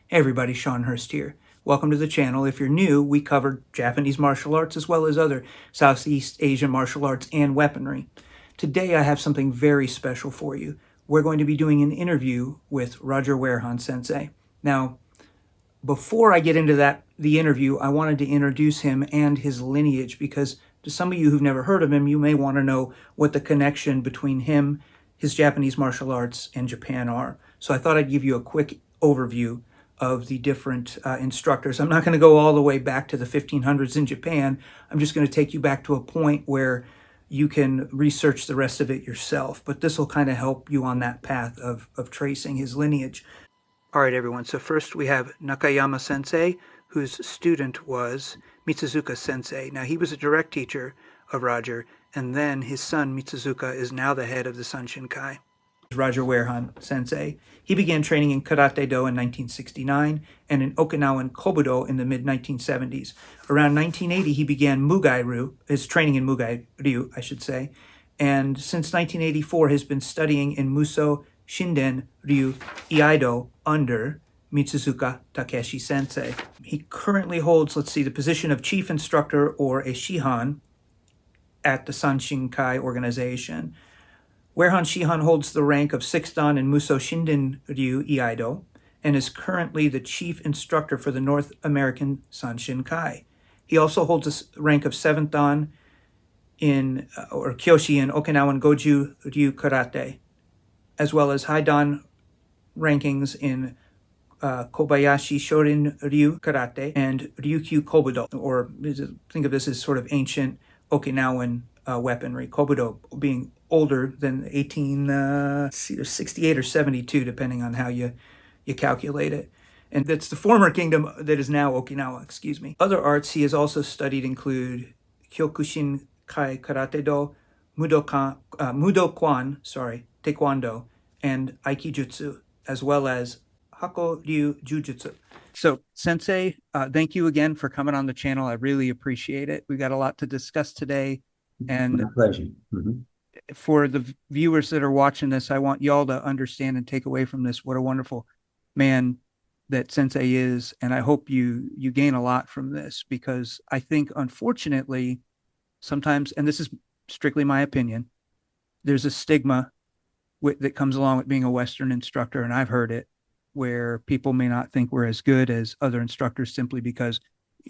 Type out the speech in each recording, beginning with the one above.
Hey everybody, Sean Hurst here. Welcome to the channel. If you're new, we cover Japanese martial arts as well as other Southeast Asian martial arts and weaponry. Today I have something very special for you. We're going to be doing an interview with Roger Wehrhahn Sensei. Now, before I get into the interview, I wanted to introduce him and his lineage because to some of you who've never heard of him, you may want to know what the connection between him, his Japanese martial arts, and Japan are. So I thought I'd give you a quick overview of the different instructors. I'm not going to go all the way back to the 1500s in Japan. I'm just going to take you back to a point where you can research the rest of it yourself. But this will kind of help you on that path of tracing his lineage. All right, everyone. So first we have Nakayama Sensei, whose student was Mitsuzuka Sensei. Now, he was a direct teacher of Roger, and then his son Mitsuzuka is now the head of the San Shin Kai. Roger Wehrhahn Sensei. He began training in Karate-do in 1969 and in Okinawa Kobudo in the mid-1970s. Around 1980, he began Mugai-ryu, his training in Mugai-ryu, I should say, and since 1984 has been studying in Muso Shinden Ryu Iaido under Mitsuzuka Takeshi Sensei. He currently holds, the position of chief instructor or a Shihan at the San Shin Kai organization. Wehrhahn Shihan holds the rank of 6th Dan in Muso Shinden Ryu Iaido and is currently the chief instructor for the North American San Shin Kai. He also holds the rank of 7th Dan in Kyoshi in Okinawan Goju Ryu Karate, as well as high Dan rankings in Kobayashi Shorin-ryu Karate and Ryukyu Kobudo, or think of this as sort of ancient Okinawan weaponry, Kobudo being older than 1868 or 72, depending on how you calculate it. And that's the former kingdom that is now Okinawa, excuse me. Other arts he has also studied include Kyokushin Kai Karate-do, Mudo-kwan, Taekwondo, and Aikijutsu, as well as Hako-ryu Jujutsu. So, Sensei, thank you again for coming on the channel. I really appreciate it. We've got a lot to discuss today. And my pleasure. Mm-hmm. For the viewers that are watching this, I want y'all to understand and take away from this what a wonderful man that Sensei is. And I hope you gain a lot from this, because I think, unfortunately, sometimes, and this is strictly my opinion, there's a stigma that comes along with being a Western instructor, and I've heard it, where people may not think we're as good as other instructors simply because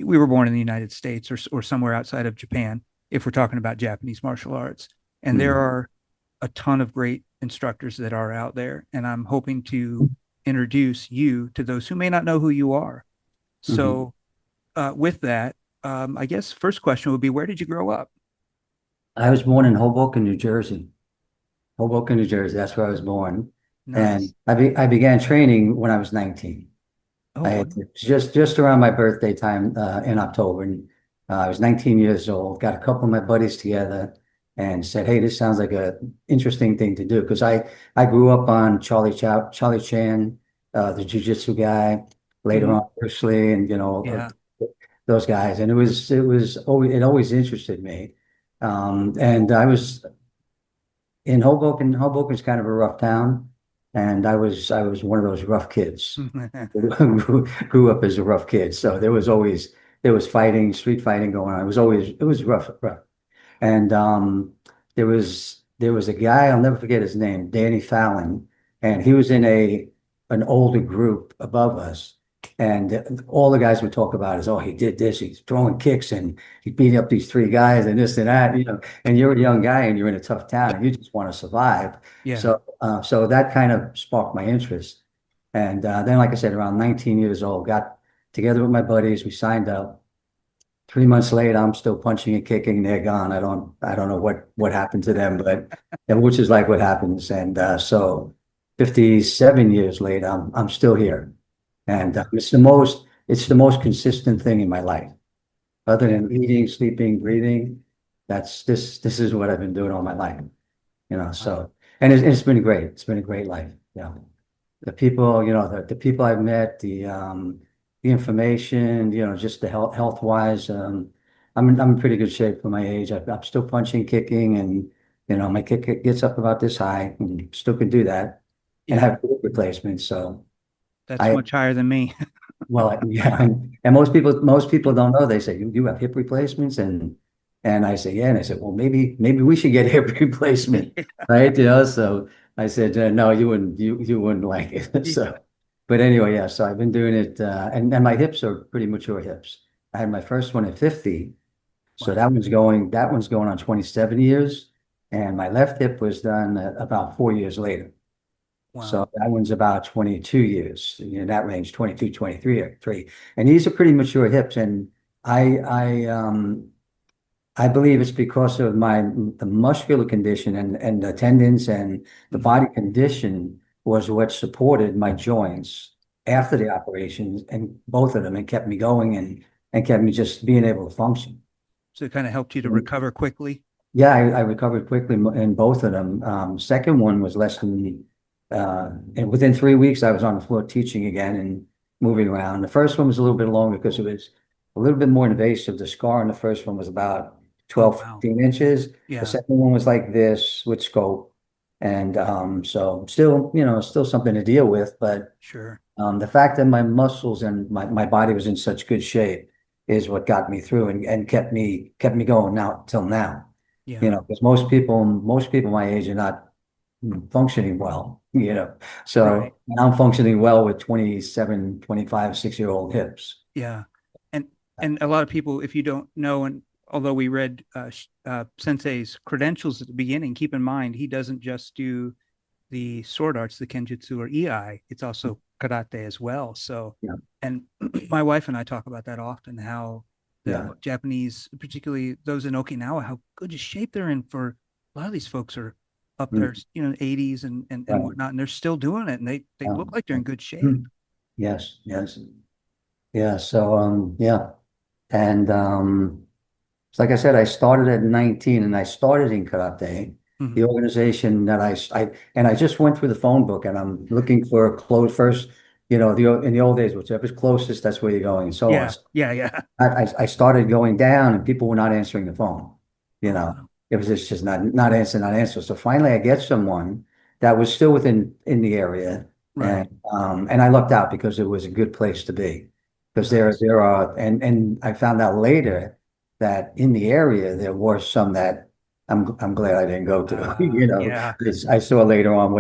we were born in the United States or somewhere outside of Japan, if we're talking about Japanese martial arts. And there are a ton of great instructors that are out there, and I'm hoping to introduce you to those who may not know who you are. So with that, I guess first question would be, where did you grow up? I was born in Hoboken, New Jersey. Hoboken, New Jersey. That's where I was born. Nice. And I began training when I was 19. Oh, I had just around my birthday time in October. And, I was 19 years old, got a couple of my buddies together and said, hey, this sounds like an interesting thing to do. Because I grew up on Charlie Chan, the jiu-jitsu guy, later on Bruce Lee, and those guys. And it always interested me. And I was in Hoboken. Hoboken's kind of a rough town, and I was one of those rough kids. Grew up as a rough kid, so there was fighting, street fighting going on. It was rough. And there was a guy, I'll never forget his name, Danny Fallon, and he was in an older group above us. And all the guys would talk about is, oh, he did this, he's throwing kicks and he beat up these three guys and this and that, and you're a young guy and you're in a tough town and you just want to survive. yeah. So that kind of sparked my interest. And then, like I said, around 19 years old, got together with my buddies, we signed up. 3 months later, I'm still punching and kicking. They're gone. I don't know what happened to them, but which is like what happens. And so 57 years later, I'm still here. And it's the most consistent thing in my life, other than eating, sleeping, breathing. This is what I've been doing all my life, So, and it's been great. It's been a great life. Yeah, the people, the people I've met, the information, just the health wise. I'm in pretty good shape for my age. I'm still punching, kicking, and my kick gets up about this high, and still can do that, and have hip replacements. So That's much higher than me. Well, yeah, and most people don't know. They say, you have hip replacements, and I say, yeah, and I said, well, maybe we should get hip replacement, right? You know, so I said, no, you wouldn't like it. Yeah. So, but anyway, yeah. So I've been doing it, and my hips are pretty mature hips. I had my first one at 50, so Wow. that one's going on 27 years, and my left hip was done about 4 years later. Wow. So that one's about 22 years, in that range, 22, 23 or three. And these are pretty mature hips. And I I um I believe it's because of the muscular condition and the tendons and the Mhm. body condition was what supported my joints after the operations and both of them and kept me going and kept me just being able to function. So it kind of helped you to recover quickly. Yeah, I recovered quickly in both of them. Second one was less than, and within 3 weeks, I was on the floor teaching again and moving around. The first one was a little bit longer because it was a little bit more invasive. The scar on the first one was about Oh, 12, wow. 15 inches. The Yeah, second one was like this with scope. And so still, still something to deal with. But sure. the fact that my muscles and my body was in such good shape is what got me through and kept me going now till now. Yeah, Because most people my age are not functioning well. right. So I'm functioning well with 27, 25, 6-year-old hips. Yeah. And a lot of people, if you don't know, and although we read Sensei's credentials at the beginning, keep in mind he doesn't just do the sword arts, the kenjutsu or ei. It's also karate as well. So, Yeah, and my wife and I talk about that often, how the yeah, Japanese, particularly those in Okinawa, how good a shape they're in. For a lot of these folks are up mm, there, 80s and right. whatnot, and they're still doing it, and they look like they're in good shape. Mm, yes, yes, yeah. So yeah, and so like I said, I started at 19 and I started in karate. Mm-hmm. The organization that I just went through the phone book and I'm looking for a close first, in the old days, whichever's closest, that's where you're going and so on. Yeah, yeah, yeah. I started going down and people were not answering the phone. You Oh, know, wow. it was just not answering, not answer. So finally I get someone that was still in the area Right. and I lucked out because it was a good place to be. Because Nice. there are and I found out later that in the area there were some that I'm glad I didn't go to. Yeah. 'Cause I saw later on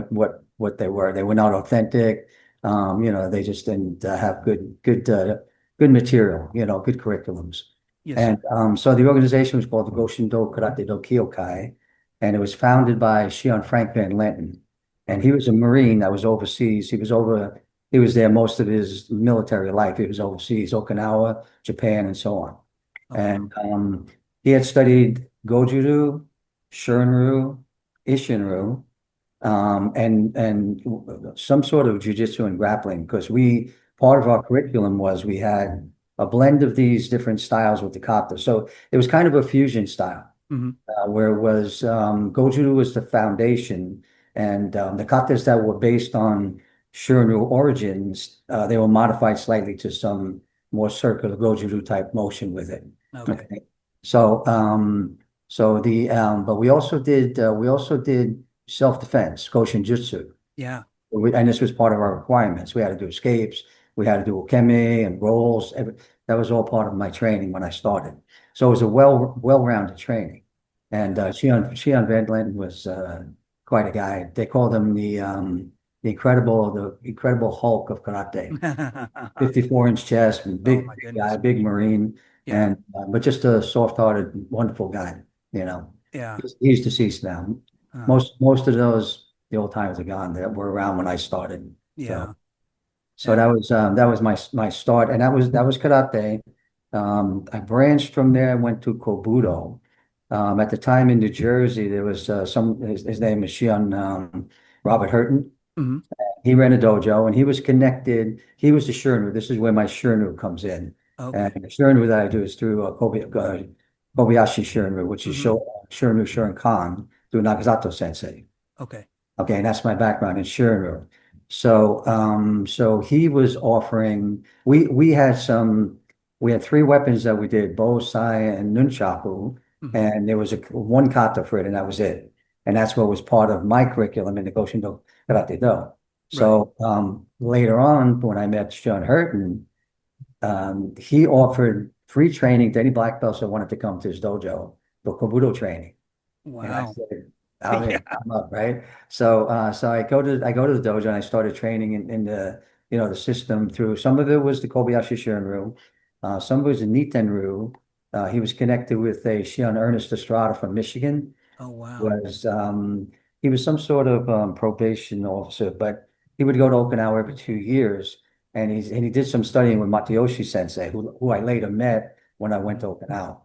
what they were. They were not authentic. They just didn't have good material, good curriculums. Yes, sir. And so the organization was called the Goshindo Karate Do Kyokai, and it was founded by Shihan Frank VanLenton. And he Okay. was a Marine that was overseas. He was there most of his military life. He was overseas, Okinawa, Japan, and so on. Oh, wow. And he had studied Goju Ryu, Shorin-ryu, Isshin-ryu, and some sort of jujitsu and grappling because part of our curriculum was we had a blend of these different styles with the kata. So it was kind of a fusion style Hmm. where it was Goju was the foundation and the katas that were based on Shorin-ryu origins, they were modified slightly to some more circular Goju type motion with it. Okay. Okay. So but we also did self-defense, Koshin Jutsu. Yeah. And this was part of our requirements. We had to do escapes, we had to do ukemi and rolls. That was all part of my training when I started. So it was a well-rounded training. And Shihan VanLenton was quite a guy. They called him the incredible Hulk of karate. Oh 54-inch chest, big my guy, goodness. big Marine, Yeah. and but just a soft-hearted, wonderful guy. You know, Yeah. he's deceased now. Uh, Most of the old timers are gone that were around when I started. So yeah. so Yeah. that was my start, and that was karate. I branched from there. I went to Kobudo. At the time in New Jersey, there was his name is Shihan Robert Hurton. Hmm. He ran a dojo and he was connected. He was the Shorin-ryu. This is where my Shorin-ryu comes in. And Okay. the Shorin-ryu that I do is through Kobayashi Shorin-ryu, which is Hmm. Shorin-ryu Shorin-kan through Nagasato Sensei. Okay. Okay, and that's my background in Shorin-ryu. So he was offering. We had three weapons that we did: bow, sai, and nunchaku, Hmm. and there was one kata for it, and that was it. And that's what was part of my curriculum in the Goshindo Karate Do. Right. So later on, when I met Shorin Hurton, he offered free training to any black belts that wanted to come to his dojo for Kobudo training. And I Wow. said, "I'll Yeah. I'm up, right?" So I go to the dojo and I started training in the the system through some of it was the Kobayashi Shorin-ryu, some of it was the Nitten-ryu. He was connected with a Shihan Ernest Estrada from Michigan. Oh, wow. Was He was some sort of probation officer, but he would go to Okinawa every 2 years, and he did some studying with Matayoshi Sensei, who I later met when I went to Okinawa.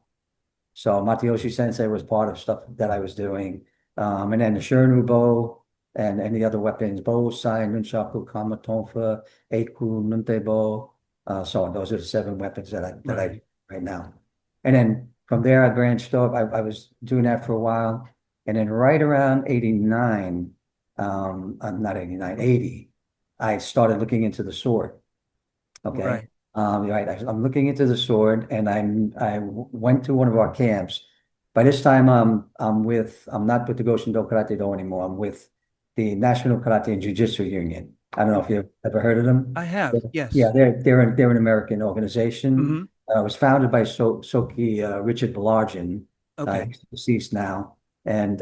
So Matayoshi Sensei was part of stuff that I was doing. And then the Shorin-ryu bow and any other weapons, bow, sai, nunchaku, kama, tonfa, eiku, nunte bow, so on. Those are the 7 weapons that I do Right. right now. And then from there I branched off. I was doing that for a while. And then right around 89, not 89, 80, I started looking into the sword. Okay. Right. Right. I'm looking into the sword, and I went to one of our camps. By this time, I'm not with the Goshindo Karate Do anymore. I'm with the National Karate and Jiu-Jitsu Union. I don't know if Okay. you've ever heard of them. I have. Yeah, Yes. they're an American organization. Hmm. It was founded by Soki Richard Balarjian. Okay. He's deceased now, and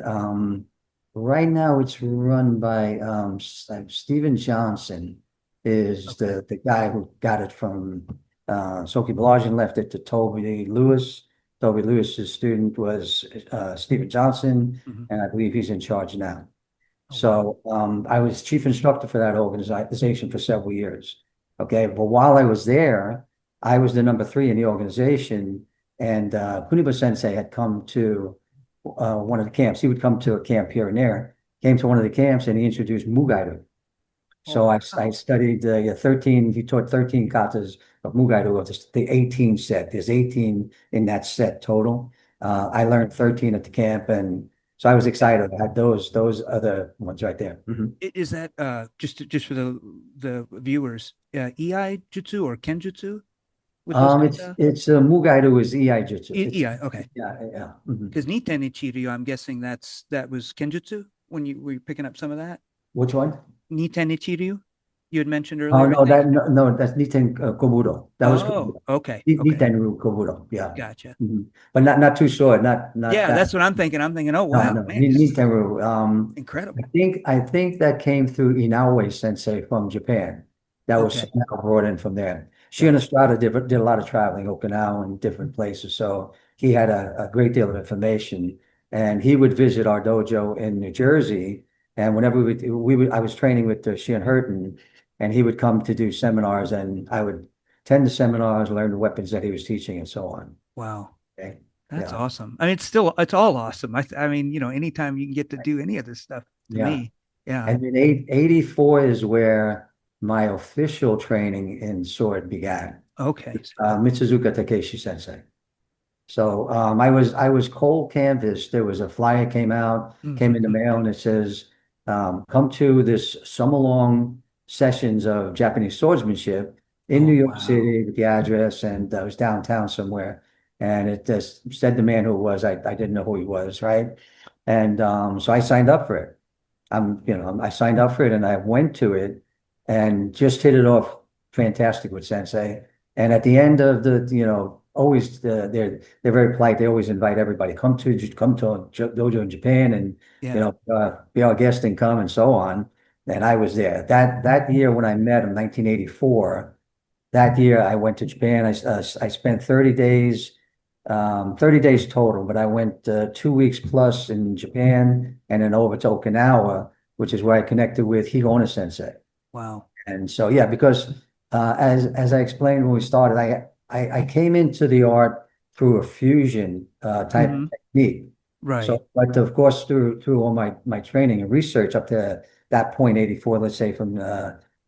right now it's run by Stephen Johnson is Okay. the guy who got it from Soki Balarjian, left it to Toby Lewis. Toby Lewis's student was Stephen Johnson, Hmm. and I believe he's in charge now. Oh, wow. So I was chief instructor for that organization for several years. Okay, but while I was there, I was the number 3 in the organization, and Kuniba Sensei had come to one of the camps. He would come to a camp here and there. Came to one of the camps, and he introduced Mugai-ryu. Oh, So I wow. studied 13, he taught 13 katas of Mugai-ryu, of the 18 set. There's 18 in that set total. I learned 13 at the camp, and so I was excited. I had those other ones right there. Mhm. Is that just for the viewers, iaijutsu or kenjutsu with those kata? It's Mugai-ryu is iaijutsu. It's Okay. yeah. Mhm. Because Nitten-ryu, I'm guessing that was kenjutsu when you were picking up some of that. Which one? Nitten-ryu, you had mentioned Oh earlier, I no, think. no, that's Nitten Kobudo. That was Oh, Kobudo. okay. Okay. Nitten-ryu Kobudo. Yeah. Gotcha. Mhm. But not too short, not Yeah, that. that's what I'm thinking. I'm thinking, oh No, wow, no, man, this is Nitten-ryu. incredible. I think that came through Inoue Sensei from Japan. That was Okay. somehow brought in from there. She and Gotcha. Estrada did a lot of traveling, Okinawa and different places. So he had a great deal of information. And he would visit our dojo in New Jersey. And whenever I was training with Shihan Hurton, and he would come to do seminars, and I would attend the seminars, learn the weapons that he was teaching, and so on. Wow. Okay. That's Yeah. awesome. I mean, it's all awesome. I mean, anytime you can get to do any of this stuff to Yeah. me. Yeah. And then 84 is where my official training in sword began. Okay. Mitsuzuka Takeshi Sensei. So I was cold canvassed. There was a flyer came in the Mhm. mail, and it says, come to this summer-long sessions of Japanese swordsmanship in New Oh, York wow. City with the address, and I was downtown somewhere. And it just said the man who it was. I didn't know who he was, right? And so I signed up for it. I signed up for it and I went to it and just hit it off fantastic with Sensei. And at the end of always they're very polite. They always invite everybody come to a dojo in Japan and Yeah. be our guest and come and so on. And I was there that year when I met him, 1984. That year I went to Japan. I spent 30 days. 30 days total, but I went 2 weeks plus in Japan and then over to Okinawa, which is where I connected with Higaonna Sensei. Wow. And so, yeah, because as I explained when we started, I came into the art through a fusion type of Hmm. technique. Right. So, but of course, through all my training and research up to that point, 84, let's say from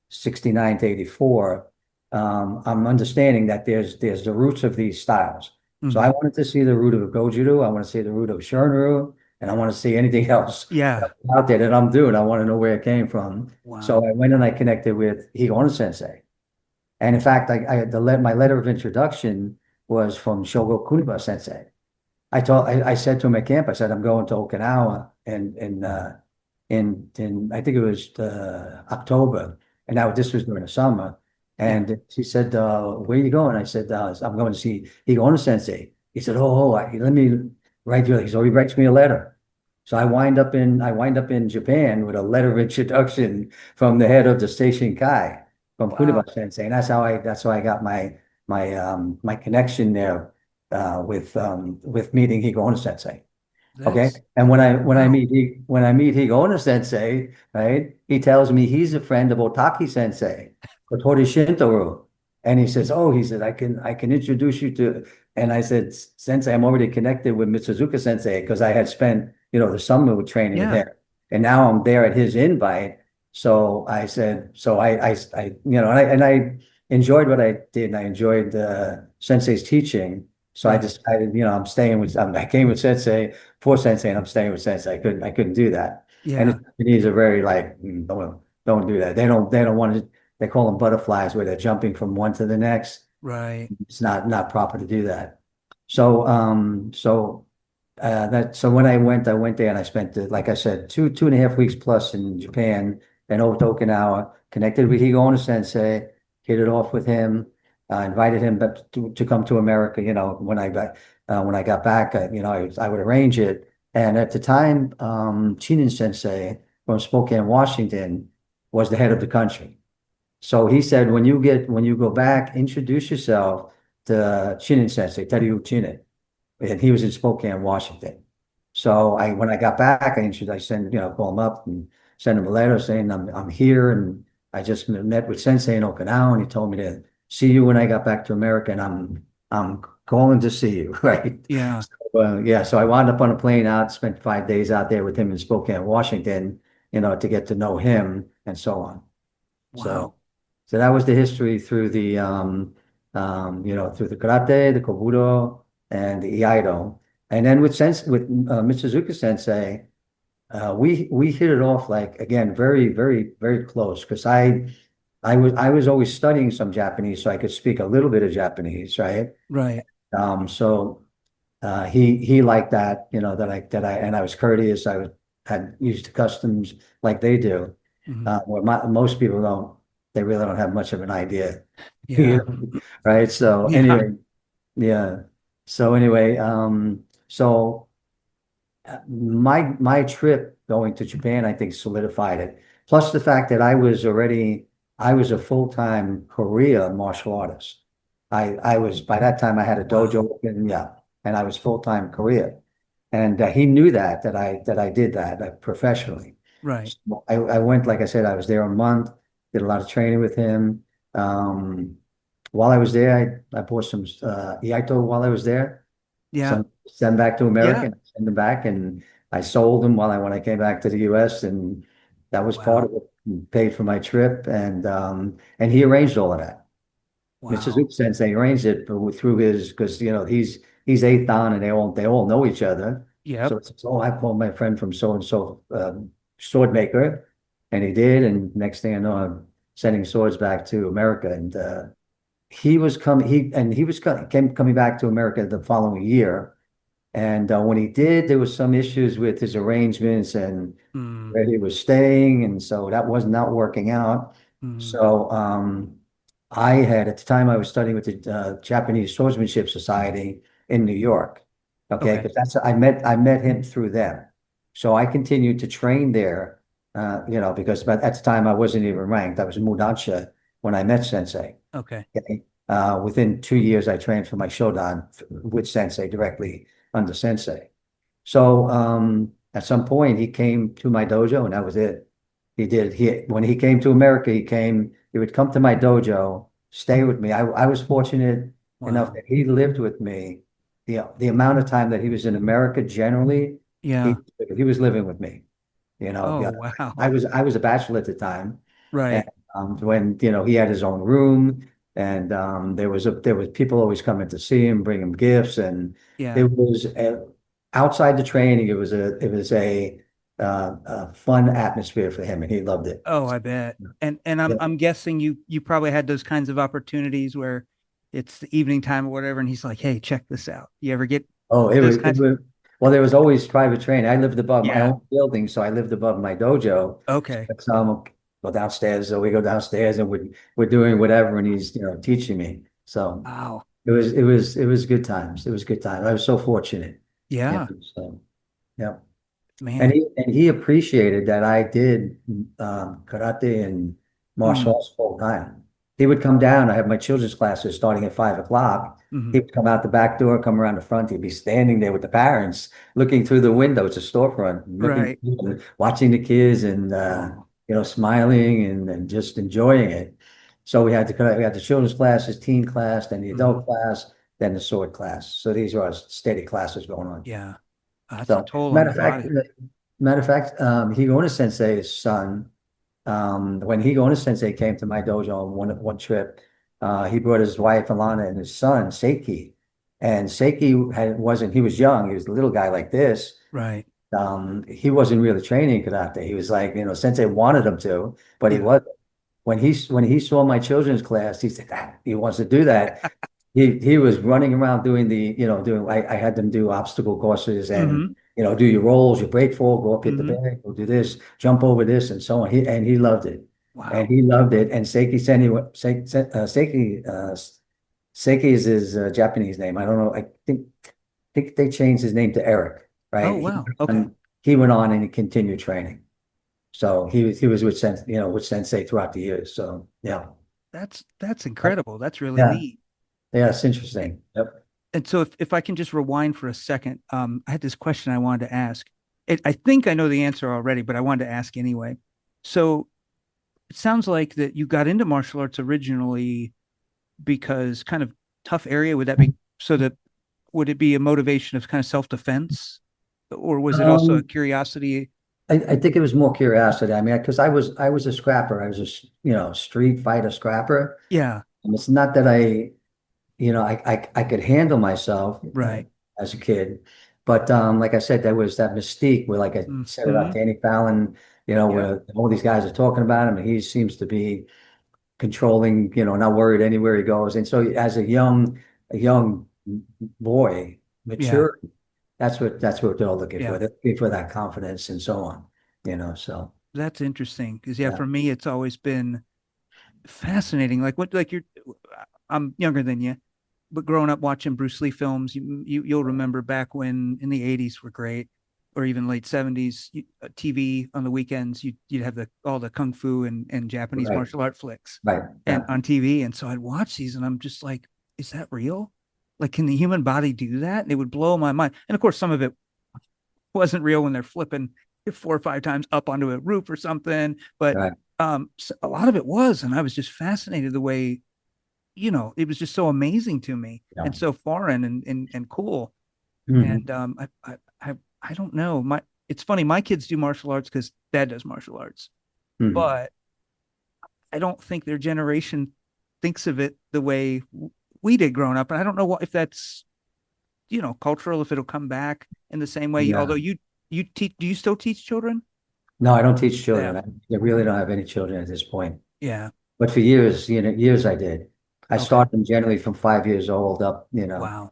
69 to 84, I'm understanding that there's the roots of these styles. So I Hmm. wanted to see the root of Goju Ryu. I want to see the root of Shorin-ryu, and I want to see anything else Yeah. out there that I'm doing. I want to know where it came from. So Wow. I went and I connected with Higaonna Sensei. And in fact, my letter of introduction was from Shogo Kuniba Sensei. I said to him at camp, I said, I'm going to Okinawa in I think it was October, and now this was during the summer. Yeah. And she said, "Where are you going?" I said, "I'm going to see Higaonna Sensei." He said, let me write you." So he writes me a letter. So I wind up in Japan with a letter of introduction from the head of the San Shin Kai, from Wow. Kunaba Sensei, and that's how I got my connection there with meeting Higaonna Sensei. Okay. That's And wow. when I meet Higaonna Sensei, right, he tells me he's a friend of Otaki Sensei, Kotori Shintaro. And he says, "Oh," he said, I can introduce you to," and I said, "Sensei, I'm already connected with Mitsuzuka Sensei because I had spent, the summer with training with Yeah. him. And now I'm there at his invite. So I said, so and I enjoyed what I did, and I enjoyed Sensei's teaching. So I Yeah. decided, I came with Sensei for Sensei, and I'm staying with Sensei. I couldn't do that. And the Yeah. Japanese are very like, don't do that. They don't want to, they call them butterflies where they're jumping from one to the next. Right. It's not proper to do that. So, so when I went there and I spent, like I said, 2.5 weeks plus in Japan and over to Okinawa, connected with Higaonna Sensei, hit it off with him, invited him back to come to America. When I got back, I would arrange it. And at the time, Chinen Sensei from Spokane, Washington, was the head of the country. So he said, when you go back, introduce yourself to Chinen Sensei, Teruo Chinen, and he was in Spokane, Washington. So when I got back, I sent, call him up and send him a letter saying I'm here, and I just met with Sensei in Okinawa, and he told me to see you when I got back to America, and I'm calling to see you, right? Yeah. So, yeah, so I wound up on a plane out, spent 5 days out there with him in Spokane, Washington, to get to know him and so on. So, Wow. so that was the history through through the karate, the kobudo, and the iaido. And then with Mitsuzuka Sensei, we hit it off like again very very very close because I was always studying some Japanese so I could speak a little bit of Japanese, right? Right. So he liked that, and I was courteous. Had used the customs like they do. Mhm. Where most people don't, they really don't have much of an idea, Yeah. right? So Yeah. anyway, yeah. So anyway, my trip going to Japan, I think, solidified it. Plus the fact that I was a full-time Korea martial artist. I was by that time I had a Wow. dojo open, yeah, and I was full-time Korea, and he knew that I did that professionally. Right. So I went, like I said, I was there a month, did a lot of training with him. While I was there, I bought some iaito while I was there. Yeah. Some send back to America Yeah. and send them back, and I sold them when I came back to the U.S. and that was part Wow. of it. He paid for my trip, and he arranged all of that. Mr. Wow. Zup Sensei arranged it through his because he's eighth dan and they all know each other. So Yep. it's oh, I called my friend from so and so sword maker, and he did, and next thing I know, I'm sending swords back to America, and he was coming back to America the following year. And when he did, there was some issues with his arrangements and Mm. where he was staying, and so that was not working out. Mm. So I had at the time I was studying with the Japanese Swordsmanship Society in New York. Okay, Okay. because I met him through them. So I continued to train there, because at the time I wasn't even ranked. I was Mudansha when I met Sensei. Okay. Okay. Within 2 years, I trained for my Shodan with Sensei directly under Sensei. So at some point, he came to my dojo, and that was it. He did. When he came to America, he would come to my dojo, stay with me. I was fortunate enough Wow. that he lived with me. The amount of time that he was in America, generally, Yeah. he was living with me. Oh, Yeah, wow. I was a bachelor at the time, and Right. when he had his own room, and there was people always coming to see him, bring him gifts, and Yeah. it was outside the training. It was a fun atmosphere for him, and he loved it. Oh, I bet. And Yeah. I'm guessing you probably had those kinds of opportunities where it's the evening time or whatever, and he's like, "Hey, check this out." You ever get Oh, those kinds? Well, there was always private training. I lived above my Yeah. own building, so I lived above my dojo. Okay. So go downstairs, so we go downstairs and we're doing whatever, and he's teaching me. So Wow. it was good times. It was good times. I was so fortunate. Yeah. Yeah, So yeah. And man. he appreciated that I did karate and martial Mm, arts full time. He would come down. I have my children's classes starting at 5 o'clock. He hmm. would come out the back door, come around the front. He'd be standing there with the parents, looking through the window. It's a storefront, looking, Right. watching the kids, and Oh. smiling and just enjoying it. So we had the children's classes, teen class, then the Hmm. adult class, then the sword class. So these are our steady classes going on. Yeah. That's a So, toll on matter the of fact, body. Higaonna Sensei's son, when Higaonna Sensei came to my dojo on one trip, he brought his wife Alana and his son Seki, and Seki he was young, he was a little guy like this. Right. He wasn't really training karate. He was like, Sensei wanted him to, but he Yeah. wasn't. When he saw my children's class, he said, he wants to do that. He was running around doing I had them do obstacle courses and Hmm. do your rolls, your break fall, go up, hit the Hmm. bag, go do this, jump over this, and so on. He loved it, and Wow. he loved it. And Seki is his Japanese name. I don't know. I think they changed his name to Eric, Oh, right? wow. Okay. He went on and he continued training. So he was with Sensei throughout the years. So yeah, That's incredible. That's really yeah, neat. yeah. It's interesting. Yep. And so if I can just rewind for a second, I had this question I wanted to ask. I think I know the answer already, but I wanted to ask anyway. So it sounds like that you got into martial arts originally because kind of tough area. Would that be so that would it be a motivation of kind of self-defense? Or was it also a Um, curiosity? I think it was more curiosity. I mean, because I was a scrapper. I was street fighter scrapper. Yeah, And it's not that I could handle myself right. as a kid, but like I said, there was that mystique where, like I said about Mm-hmm. Danny Fallon, Yep. where all these guys are talking about him, and he seems to be controlling, not worried anywhere he goes. And so, as a young boy, Yeah. mature, that's what they're all looking for. Yeah. They're looking for that confidence and so on. So That's interesting because yeah, yeah, for me it's always been fascinating. Like I'm younger than you, but growing up watching Bruce Lee films, you'll remember back when in the 80s were great, or even late 70s, TV on the weekends, you'd have all the kung fu and Japanese right, martial art flicks right, and yeah, on TV. And so I'd watch these and I'm just like, is that real? Like, can the human body do that? And it would blow my mind. And of course, some of it wasn't real when they're flipping 4 or 5 times up onto a roof or something. But right, so a lot of it was, and I was just fascinated the way, it was just so amazing to me yeah. and so foreign and cool. Hmm. And I don't know. It's funny. My kids do martial arts because dad does martial arts, Hmm. but I don't think their generation thinks of it the way we did growing up. And I don't know if that's cultural, if it'll come back in the same way. Although Yeah. you teach, do you still teach children? No, I don't teach Yeah. children. I really don't have any children at this point. Yeah. But for years, years I did. I Okay. started them generally from 5 years old up. Wow.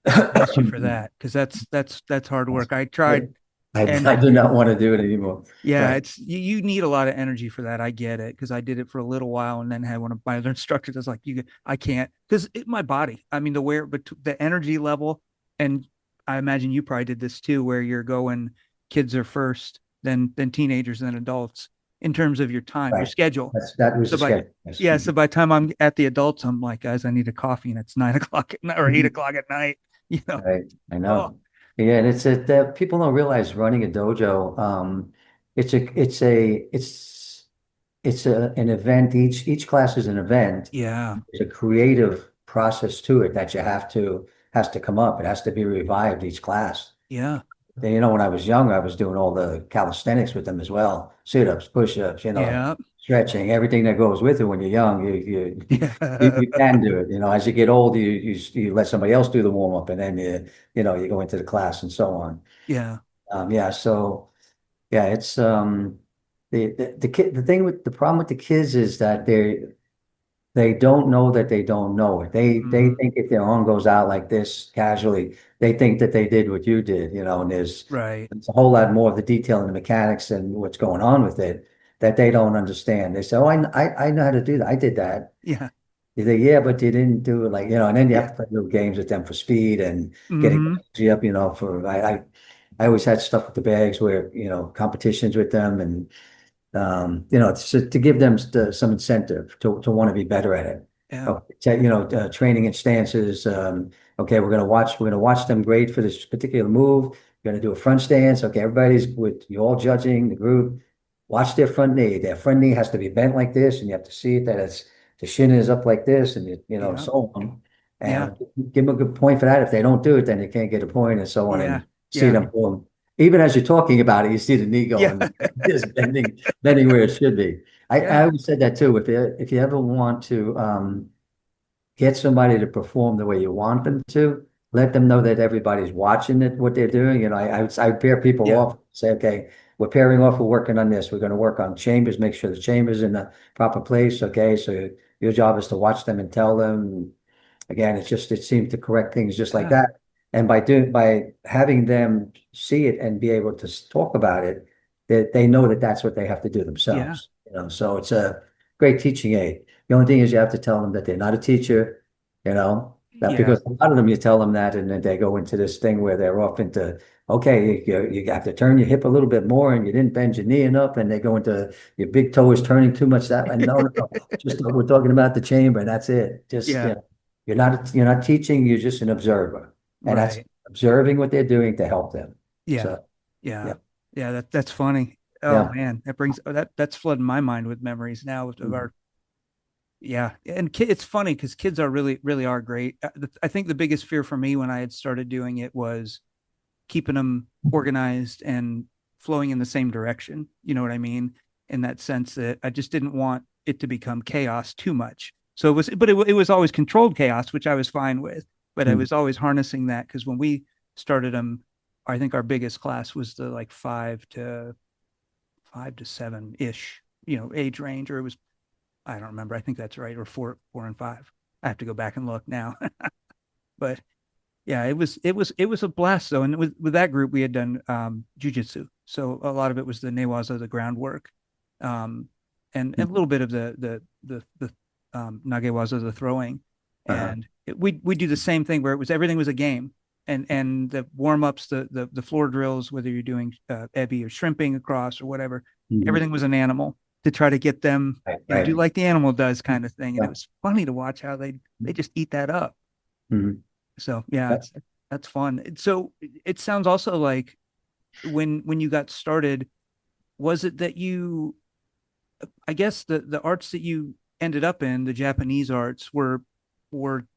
God bless you for that, because that's hard work. I I, tried, I and do not want to do it anymore. yeah, But it's you need a lot of energy for that. I get it because I did it for a little while and then had one of my other instructors that's like, I can't because my body. I mean, but the energy level, and I imagine you probably did this too, where you're going, kids are first, then teenagers, then adults in terms of your time, your right, schedule. that was So the by schedule. Yes. yeah, so by the time I'm at the adults, I'm like, guys, I need a coffee, and it's 9 o'clock at night or 8 o'clock at night. You know, Right, I oh know. Yeah, and people don't realize running a dojo. It's a it's a it's it's an event. Each class is an event. yeah, There's a creative process to it that has to come up. It has to be revived each class. yeah, Then, when I was young, I was doing all the calisthenics with them as well. Sit-ups, push-ups, yeah, stretching, everything that goes with it when you're young. You yeah, can do it. As you get old, you let somebody else do the warm-up, and then you go into the class and so on. yeah. Yeah, so yeah, it's the problem with the kids is that they don't know that they don't know it. They Hmm. think if their arm goes out like this casually, they think that they did what you did, and Right. there's a whole lot more of the detail and the mechanics and what's going on with it that they don't understand. They say, "Oh, I know how to do that. I did that." Yeah. You say, "Yeah, but you didn't do it like, and then you have Yeah. to play little games with them for speed and getting Hmm. energy up, for I always had stuff with the bags where, competitions with them and to give them some incentive to want to be better at it. Yeah. Okay, training in stances. Okay, we're gonna watch them grade for this particular move. We're gonna do a front stance. Okay, everybody's with you all judging the group. Watch their front knee. Their front knee has to be bent like this, and you have to see it that it's the shin is up like this, and Yeah. so on. Yeah. And give them a good point for that. If they don't do it, then they can't get a point, and so on. Yeah. And see Yeah. them boom. Even as you're talking about it, you see the knee Yeah. going, just bending where it should be. I Yeah. always said that too. If you ever want to get somebody to perform the way you want them to, let them know that everybody's watching it, what they're doing. I pair people Yeah. off, say, okay, we're pairing off, we're working on this. We're going to work on chambers, make sure the chamber's in the proper place. Okay, so your job is to watch them and tell them. Again, it seemed to correct things just like Yeah. that. And by having them see it and be able to talk about it, that they know that that's what they have to do Yeah. themselves. So it's a great teaching aid. The only thing is you have to tell them that they're not a teacher, that Yeah. because a lot of them you tell them that and then they go into this thing where they're off into, okay, you have to turn your hip a little bit more and you didn't bend your knee enough and they go into your big toe is turning too much that and no, just we're talking about the chamber and that's it. Just Yeah. you're not teaching, you're just an observer. And that's Right. observing what they're doing to help them. Yeah. So Yeah. yeah, Yeah. That's funny. Oh yeah. man, that's flooding my mind with memories now of Mhm. our. Yeah, and it's funny because kids are really are great. I think the biggest fear for me when I had started doing it was keeping them organized and flowing in the same direction. You know what I mean? In that sense that I just didn't want it to become chaos too much. So it was always controlled chaos, which I was fine with. But I Mhm. was always harnessing that because when we started them, I think our biggest class was the like 5 to 7 ish, age range, or it was, I don't remember. I think that's right, or 4 and 5. I have to go back and look now, but yeah, it was a blast though. And with that group, we had done jujitsu, so a lot of it was the newaza, the groundwork, um, and a little bit of the nagewaza, the throwing, Uh-huh. and we do the same thing where everything was a game, and the warm ups, the floor drills, whether you're doing ebi or shrimping across or whatever, Mhm. everything was an animal to try to get them, Right, do right. like the animal does kind of thing, and it Yeah. was funny to watch how they just eat that up. Mhm. So yeah, Yeah. that's fun. So it sounds also like when you got started, was it that I guess the arts that you ended up in, the Japanese arts, were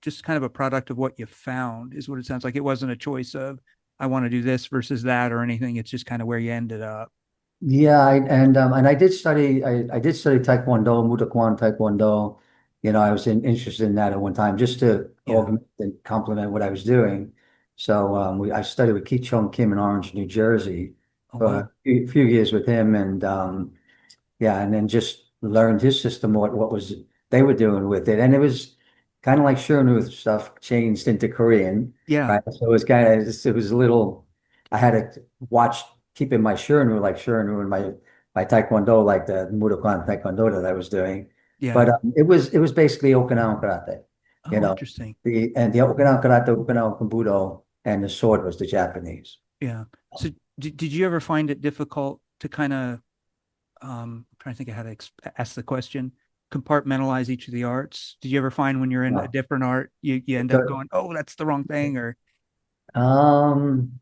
just kind of a product of what you found, is what it sounds like. It wasn't a choice of I want to do this versus that or anything. It's just kind of where you ended up. Yeah, and I did study Taekwondo, Mudokan Taekwondo. I was interested in that at one time just to Yeah. augment and complement what I was doing. So I studied with Ki Chung Kim in Orange, New Jersey Oh for wow. a few years with him, and yeah, and then just learned his system, what was they were doing with it, and it was kind of like Shorin-ryu stuff changed into Korean, Yeah. right? So it was it was a little. I had to watch keeping my Shorin-ryu like Shorin-ryu and my Taekwondo like the Mudokan Taekwondo that I was doing, Yeah. but it was basically Okinawan karate, you Oh, know, interesting. the Okinawan karate, Okinawan Budo, and the sword was the Japanese. Yeah. So did you ever find it difficult to kind of I'm trying to think of how to ask the question, compartmentalize each of the arts? Did you ever find when you're in a No. different art, you end up going, oh, that's the wrong thing, or Um,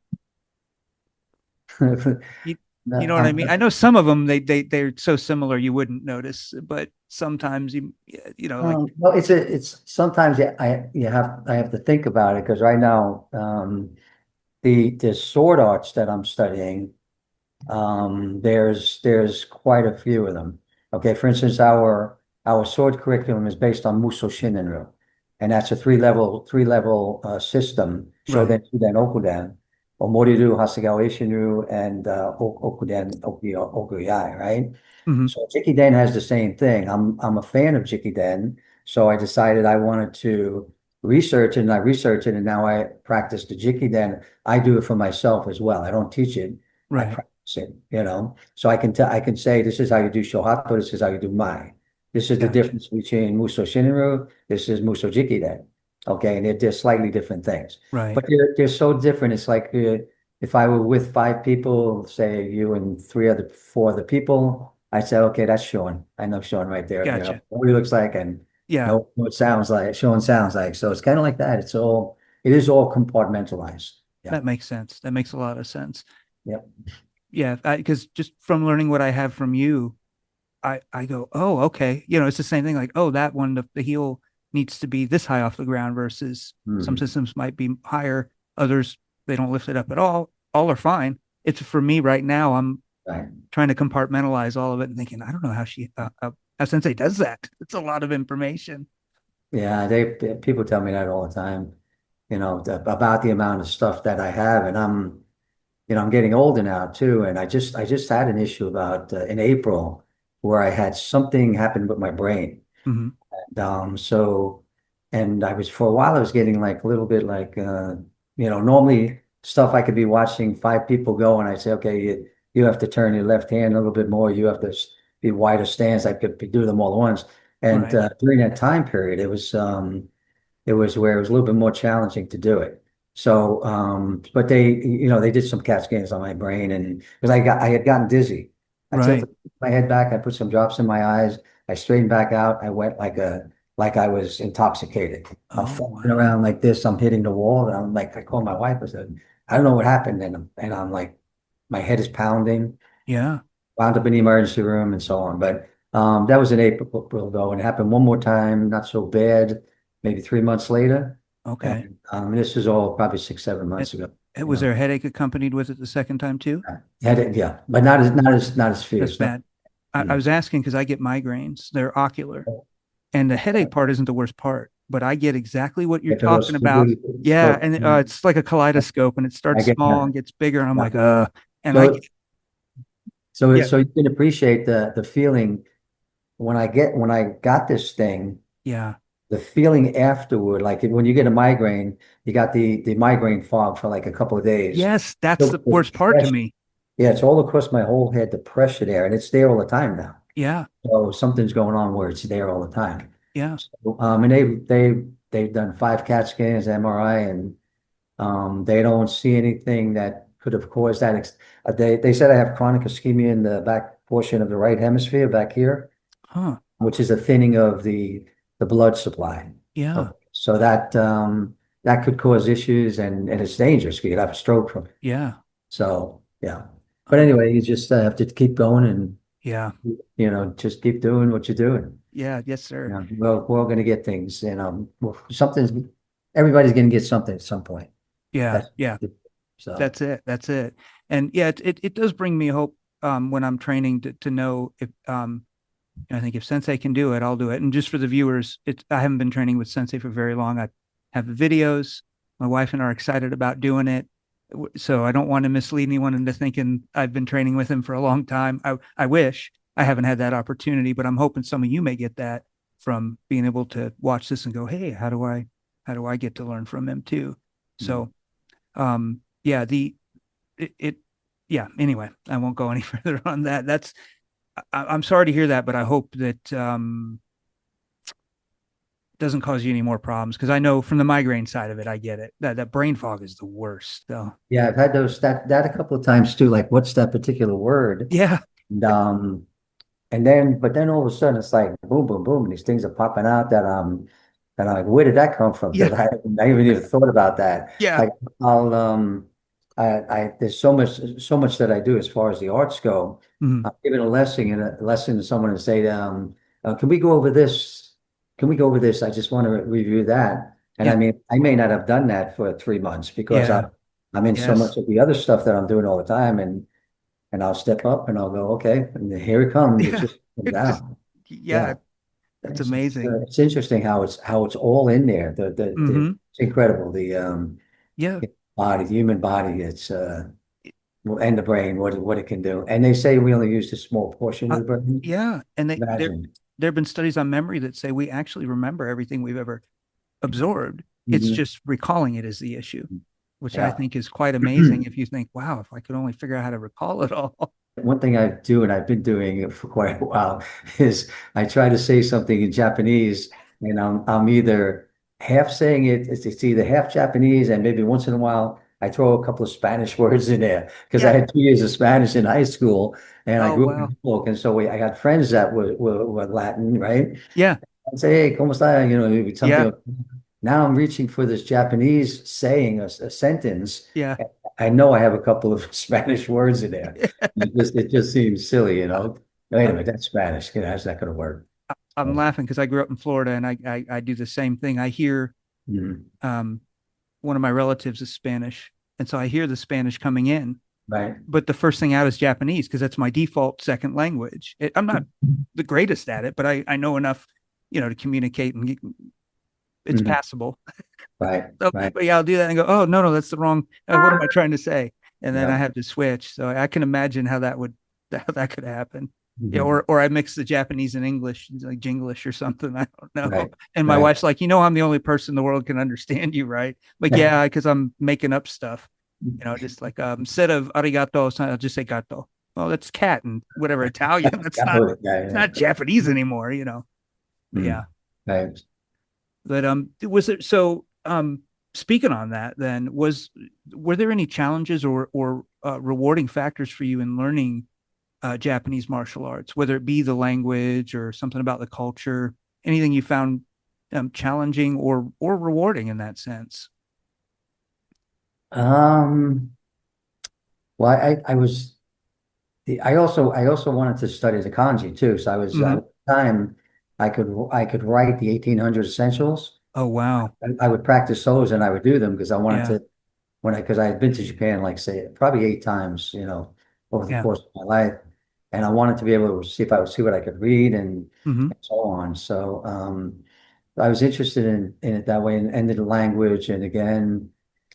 you you no, know what I mean? I know some of them they're so similar you wouldn't notice, but sometimes like well, it's sometimes I have to think about it because right now the sword arts that I'm studying, there's quite a few of them. Okay, for instance, our sword curriculum is based on Muso Shinden Ryu, and that's a three level system. right. Shoden, Shuden, Okuden, Omori-ryu, Hasegawa Isshin-ryu, and Okuden, Okuyai, right? Hmm. So Jikiden has the same thing. I'm a fan of Jikiden, So I decided I wanted to research it, and I researched it, and now I practice the Jiki. Then I do it for myself as well. I don't teach it. I Right. practice it, So I can say this is how you do Shohato, this is how you do Mai. This is the Gotcha. difference between Muso Shinden Ryu, this is Muso Jiki then. Okay, and they're slightly different things. Right. But they're so different. It's like if I were with five people, say you and four other people, I said, okay, that's Sean. I know Sean right there. Gotcha. What he looks like and Yeah. know what it sounds like, Sean sounds like. So it's kind of like that. It is all compartmentalized. Yeah. That makes sense. That makes a lot of sense. Yep. Yeah. Because just from learning what I have from you, I go, oh, okay. It's the same thing. Like, oh, that one, the heel needs to be this high off the ground versus some Mhm. systems might be higher. Others, they don't lift it up at all. All are fine. It's for me right now. I'm Right. trying to compartmentalize all of it and thinking, I don't know how Sensei does that. It's a lot of information. Yeah, people tell me that all the time, about the amount of stuff that I have, and I'm getting older now too, and I just had an issue about in April where I had something happen with my brain. Mm-hmm. So, and I was for a while I was getting like a little bit like normally stuff I could be watching five people go, and I say, okay, you have to turn your left hand a little bit more, you have to be wider stance. I could do them all at once. And Right. during that time period, it was where it was a little bit more challenging to do it. So, but they did some CAT scans on my brain, and because I had gotten dizzy. I Right. tilted my head back, I put some drops in my eyes, I straightened back out, I went like I was intoxicated. I'm Oh, flopping wow. around like this, I'm hitting the wall, and I'm like, I called my wife, I said, I don't know what happened, and I'm like, my head is pounding, Yeah. wound up in the emergency room and so on. But that was in April though, and it happened one more time, not so bad, maybe 3 months later. Okay. And this is all probably 6, 7 months It, ago. was there a headache accompanied with it the second time too? Had it, yeah, but not as That's fierce. No. bad. I Mm. was asking because I get migraines. They're ocular. And the headache part isn't the worst part, but I get exactly what you're Get those talking about. Yeah, stroke. and it's like a kaleidoscope, and it I starts get small and that. gets bigger, and I'm Yeah. like, and I So get, yeah, so you can appreciate the feeling when I got this thing. yeah, The feeling afterward, like when you get a migraine, you got the migraine fog for like a couple of days. yes, that's So the the worst part to pressure, me. yeah, it's all across my whole head, the pressure there, and it's there all the time now. Yeah, So something's going on where it's there all the time. yeah, So, and they've done 5 CAT scans, MRI, and they don't see anything that could have caused that. They said I have chronic ischemia in the back portion of the right hemisphere back here, huh, which is a thinning of the blood supply. yeah, Okay. So that could cause issues, and it's dangerous. You could have a stroke from it. yeah, So yeah. But oh, anyway, you just have to keep going and yeah, just keep doing what you're doing. yeah, yes, sir. Well, we're all going to get things, well, everybody's going to get something at some point. Yeah, That's yeah, so. that's it, that's it. And yeah, it does bring me hope when I'm training to know if I think if Sensei can do it, I'll do it. And just for the viewers, I haven't been training with Sensei for very long. I have the videos. My wife and I are excited about doing it. So I don't want to mislead anyone into thinking I've been training with him for a long time. I wish I haven't had that opportunity, but I'm hoping some of you may get that from being able to watch this and go, hey, how do I get to learn from him too? Mm. So yeah, it yeah, anyway, I won't go any further on that. I'm sorry to hear that, but I hope that doesn't cause you any more problems because I know from the migraine side of it, I get it. That brain fog is the worst, though. Yeah, I've had that a couple of times too. Like, what's that particular word? Yeah, And but then all of a sudden it's like boom, boom, boom, and these things are popping out that I'm like, where did that come from? yeah, Because I haven't even thought about that. yeah, Like I'll there's so much that I do as far as the arts go. mhm, I'm giving a lesson to someone and say, can we go over this? Can we go over this? I just want to review that. And yeah, I mean, I may not have done that for 3 months because yeah, I'm in so yes, much of the other stuff that I'm doing all the time, and I'll step up and I'll go, okay, and here it comes. It's yeah. just come It's just down. yeah, Yeah. that's amazing. It's interesting how it's all in there. Hmm. It's incredible. Yeah, The human body, and the brain, what it can do. And they say we only use a small portion uh, of the brain. yeah, and they're Imagine. there have been studies on memory that say we actually remember everything we've ever absorbed. It's Mhm. just recalling it is the issue, which I Yeah. think is quite amazing if you think, wow, if I could only figure out how to recall it all. One thing I do, and I've been doing it for quite a while, is I try to say something in Japanese, and I'm either half saying it, it's either half Japanese, and maybe once in a while I throw a couple of Spanish words in there because I Yeah. had 2 years of Spanish in high school, and I Oh, grew up in wow. New York, and so I had friends that were Latin, right? Yeah. I'd say, hey, ¿cómo está? You know, Yeah. something. Now I'm reaching for this Japanese saying a sentence. Yeah. I know I have a couple of Spanish words in there. It just seems silly, you know. Wait a minute, that's Spanish. You know, how's that going to work? I'm laughing because I grew up in Florida and I do the same thing. I hear Mhm. um, one of my relatives is Spanish, and so I hear the Spanish coming in, Right. but the first thing out is Japanese because that's my default second language. I'm not the greatest at it, but I know enough, to communicate and it's Mhm. passable. Right. So, Right. but yeah, I'll do that and go, oh no, that's the wrong. What am I trying to say? And then I Yeah. have to switch. So I can imagine how that could happen. Yeah, Mhm. or I mix the Japanese and English, like Jinglish or something. I don't know. Right. And my Right. wife's like, I'm the only person in the world can understand you, right? Like, yeah, because I'm making up stuff. Just like instead of arigato, I'll just say gato. Well, that's cat and whatever Italian. That's not Yeah. it's Yeah. not Japanese anymore. But yeah. Mm. Right. But was it so? Speaking on that, then were there any challenges or rewarding factors for you in learning Japanese martial arts, whether it be the language or something about the culture, anything you found challenging or rewarding in that sense? Um, well, I also wanted to study the kanji too. So Mm-hmm. at the time I could write the 1800 essentials. Oh wow, I would practice those and I would do them because I wanted yeah, to because I had been to Japan like say probably 8 times, over the yeah, course of my life, and I wanted to be able to see if I would see what I could read mm-hmm. and so on. So I was interested in it that way, and the language, and again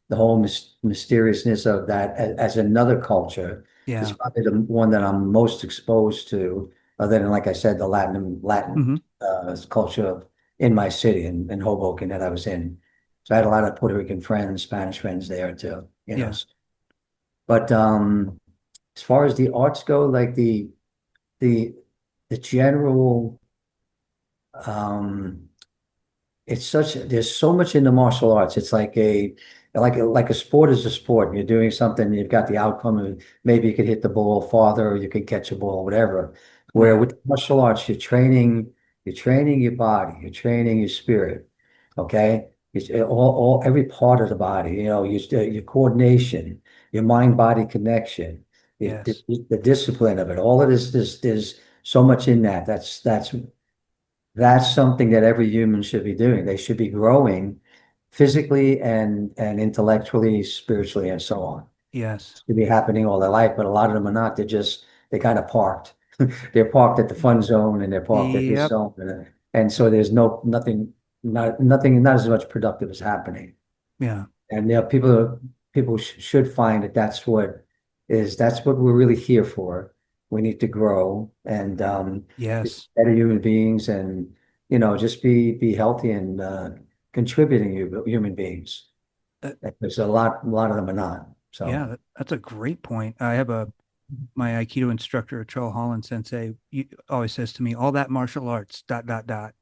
the whole mysteriousness of that as another culture is Yeah, probably the one that I'm most exposed to, other than like I said, the Latin mm-hmm. culture in my city in Hoboken that I was in. So I had a lot of Puerto Rican friends, Spanish friends there too. Yeah, But as far as the arts go, like the the general um there's so much in the martial arts. It's like a sport is a sport. You're doing something, you've got the outcome of maybe you could hit the ball farther or you could catch a ball, whatever. Where right, with martial arts, you're training your body, you're training your spirit. Okay? It's all every part of the body, your coordination, your mind-body connection, yes, the discipline of it. All of this, there's so much in that. That's something that every human should be doing. They should be growing physically and intellectually, spiritually, and so on. yes, It should be happening all their life, but a lot of them are not. They kind of parked. They're parked at the fun zone and they're parked at this yep, zone. And so there's nothing, not as much productive is happening. yeah, And people should find that that's what we're really here for. We need to grow and be yes. better human beings, and just be healthy and contributing human beings. Uh, There's a lot of them are not. yeah, So that's a great point. I have my Aikido instructor, Cho Holland Sensei, always says to me, all that martial arts, dot, dot, dot.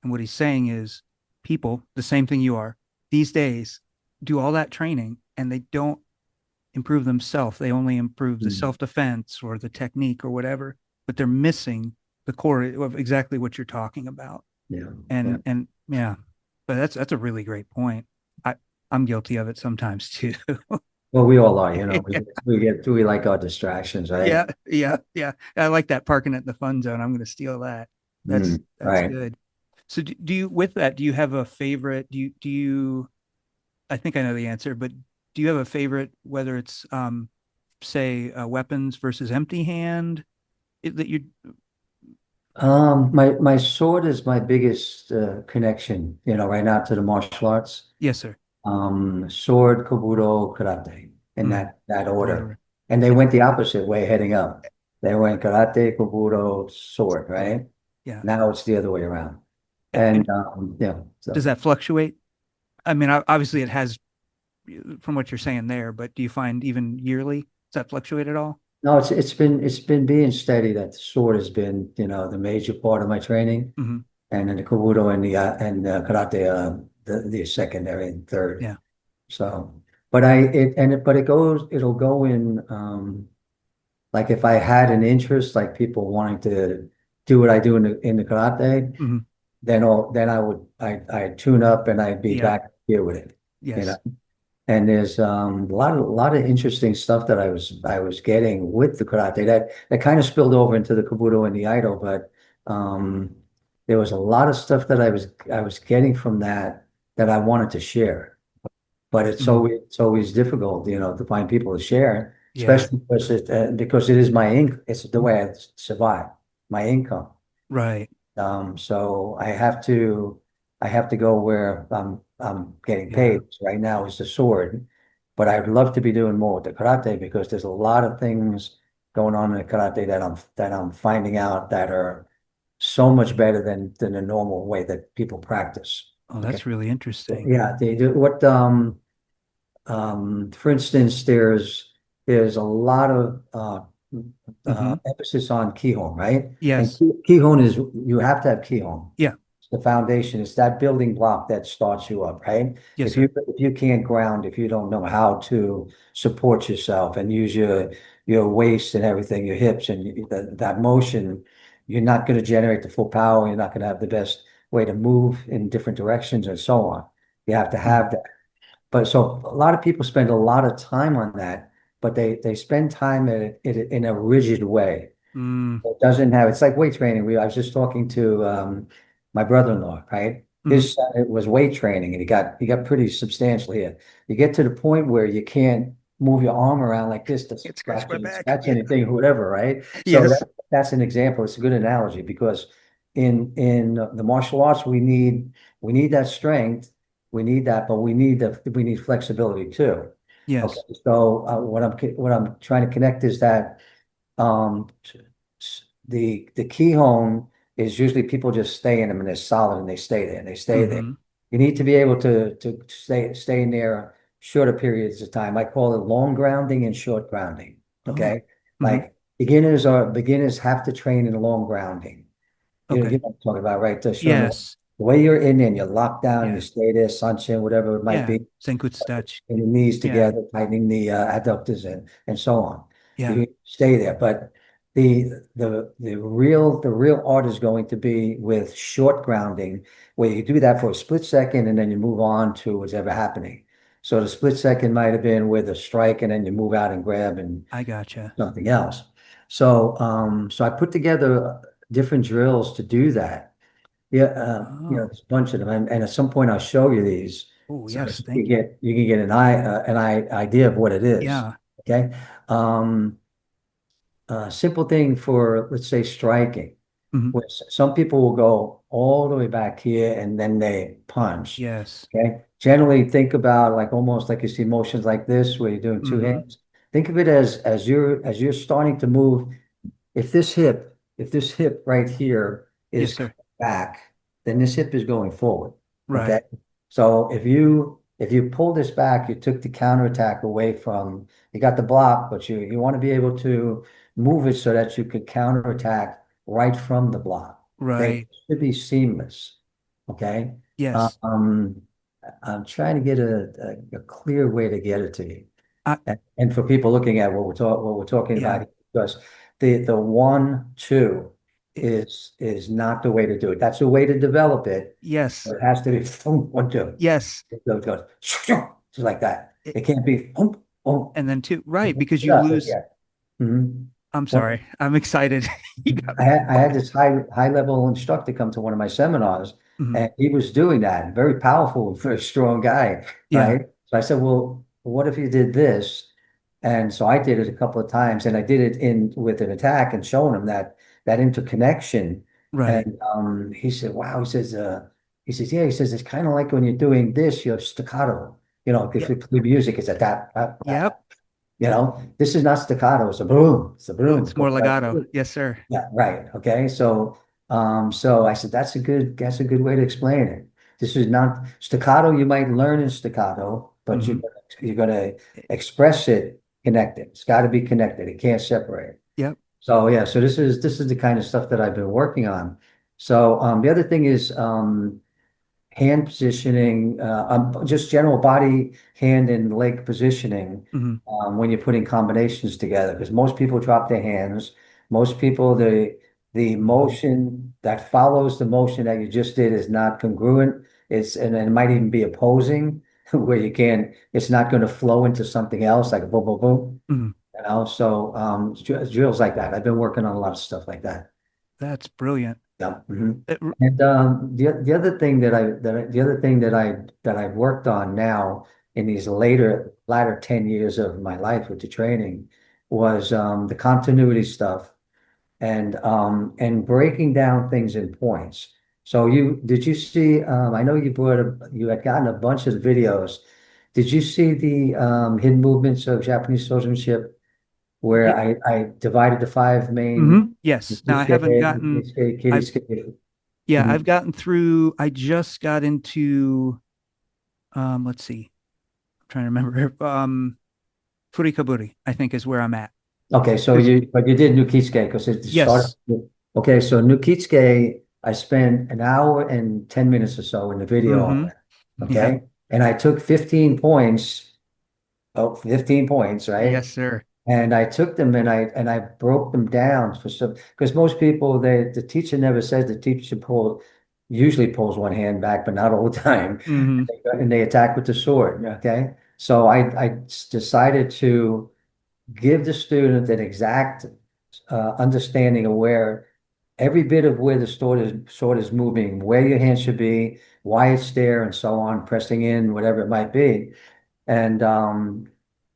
And what he's saying is people, the same thing you are, these days do all that training and they don't improve themselves. They only improve the mm, self defense or the technique or whatever, but they're missing the core of exactly what you're talking about. yeah, yeah. And yeah, but that's a really great point. I, I'm guilty of it sometimes too. Well, we all are, Yeah, we like our distractions, right? yeah, yeah, yeah. I like that parking at the fun zone. I'm going to steal that. That's Right. good. So do you with that, do you have a favorite? Do you I think I know the answer, but do you have a favorite whether it's say weapons versus empty hand that you My sword is my biggest connection, right now to the martial arts. yes, sir. Sword, Kobudo, Karate, in Mm, that right order. over. And they Yeah. went the opposite way heading up. They went Karate, Kobudo, sword, right? Yeah. Now it's the other way around. And And yeah, does so that fluctuate? I mean, obviously it has from what you're saying there, but do you find even yearly, does that fluctuate at all? no, it's been being steady that the sword has been, the major part of my training, Hmm. and then the Kobudo and karate the secondary and third. Yeah. So, but it'll go in like if I had an interest, like people wanting to do what I do in the karate, Hmm. then I'd tune up and I'd be Yep. back here with it, you know. Yes. And there's a lot of interesting stuff that I was getting with the karate that kind of spilled over into the Kobudo and the Aido, but um, there was a lot of stuff that I was getting from that I wanted to share. But Hmm. it's always difficult, to find people to share, Yeah. especially because it is my ink. It's the way I survive, my income. Right. So I have to go where I'm getting Yeah. paid. So right now is the sword, but I'd love to be doing more with the karate because there's a lot of things going on in the karate that I'm finding out that are so much better than the normal way that people practice. Oh, Okay. that's really interesting. Yeah, they do for instance, there's a lot of Hmm. emphasis on Kihon, right? And Yes. Kihon is you have to have Kihon. Yeah. It's the foundation. It's that building block that starts you up, right? Yes, If you sir. if you can't ground, if you don't know how to support yourself and use your waist and everything, your hips and that motion, you're not going to generate the full power. You're not going to have the best way to move in different directions and so on. You have to Mm. have that. But so a lot of people spend a lot of time on that, but they spend time in a rigid way. Mm. It doesn't have, it's like weight training. I was just talking to my brother-in-law, right? Hmm. His son, it was weight training and he got pretty substantial here. You get to the point where you can't move your arm around like this to Can't scratch my back. scratch Yeah. anything or whatever, right? So Yes. that's an example. It's a good analogy because in the martial arts we need that strength, we need that, but we need flexibility too. Okay, Yes. so what I'm trying to connect is that um, the key home is usually people just stay in them and they're solid and they stay there and they stay there. Hmm. You need to be able to stay in there shorter periods of time. I call it long grounding and short grounding. Oh. Okay, Hmm. like beginners have to train in long grounding. You Okay. know what I'm talking about, right? To show them Yes. the way you're in and you're locked down and you Yeah. stay there, sunshine, whatever it might Yeah. be, Senkutsu touch. and your knees Yeah. together, tightening the adductors and so on. Yeah. You stay there, but the real art is going to be with short grounding, where you do that for a split second and then you move on to whatever happening. So the split second might have been with a strike, and then you move out and grab and I gotcha. something else. So I put together different drills to do that. Yeah, Oh. there's a bunch of them, and at some point I'll show you these, Oh, so that yes. you can Thank you. get an idea of what it is. Yeah. Okay, um, simple thing for, let's say, striking. Hmm. Which some people will go all the way back here and then they punch. Yes. Okay, generally think about like almost like you see motions like this where you're doing two Hmm. hands. Think of it as you're starting to move. If this hip right here Yes, is sir. back, then this hip is going forward. Okay. Right. So if you pull this back, you took the counterattack away from, you got the block, but you want to be able to move it so that you could counterattack right from the block. Okay. It Right. should be seamless. Okay. Yes. Um, I'm trying to get a clear way to get it to you. I, And for people looking at what we're talking yeah. about, because the 1-2 It, is not the way to do it. That's the way to develop it. yes. But it has to be 1-2. Yes. It goes just like that. It, It can't be boom, boom. and then two, right, because you Yeah, lose. yeah. Mhm. I'm When sorry. I'm excited. You got I me. had I had this high level instructor come to one of my seminars, Mhm. and he was doing that. Very powerful, very strong guy, Yeah. right? So I said, "Well, what if you did this?" And so I did it a couple of times, and I did it in with an attack and showing him that interconnection. Right. And he said, "Wow," he says, "Yeah," he says, "It's kind of like when you're doing this, you have staccato. If Yep. you play music, it's a tap, tap, Yep. tap. This is not staccato. It's a boom. It's a boom. It's It's more going right legato. through." Yes, sir. Yeah, right. Okay. So So I said, that's a good way to explain it. This is not staccato. You might learn in staccato, but Hmm. you're gonna express it connected. It's got to be connected. It can't separate. Yep. So yeah, so this is the kind of stuff that I've been working on. So the other thing is hand positioning, just general body, hand, and leg positioning Hmm. when you're putting combinations together. Because most people drop their hands. Most people, the Hmm. motion that follows the motion that you just did is not congruent. And it might even be opposing, where you can't. It's not going to flow into something else like a boom, boom, boom. Hmm. So drills like that. I've been working on a lot of stuff like that. That's brilliant. Yeah. Mhm. It- And the other thing the other thing that I've worked on now in these latter 10 years of my life with the training was the continuity stuff and breaking down things in points. So did you see I know you had gotten a bunch of videos. Did you see the hidden movements of Japanese swordsmanship yeah. where I divided the five main Yes. Now I haven't gotten. Kisuke, I've Kirisuke. Yeah, I've Mhm. gotten through. I just got into. Let's see. I'm trying to remember. Furikaburi, I think, is where I'm at. Okay, so Because you did Nukitsuke because it started. yes. Okay, so Nukitsuke, I spent an hour and 10 minutes or so in the video on Hmm. it. Yeah. Okay. And I took 15 points, 15 points, right? Yes, sir. And I took them and I broke them down for some because most people the teacher never says the teacher usually pulls one hand back, but not all the time. Hmm. And they attack with the sword. Okay. So I decided to give the student an exact understanding of where every bit of where the sword is moving, where your hand should be, why it's there, and so on, pressing in, whatever it might be. And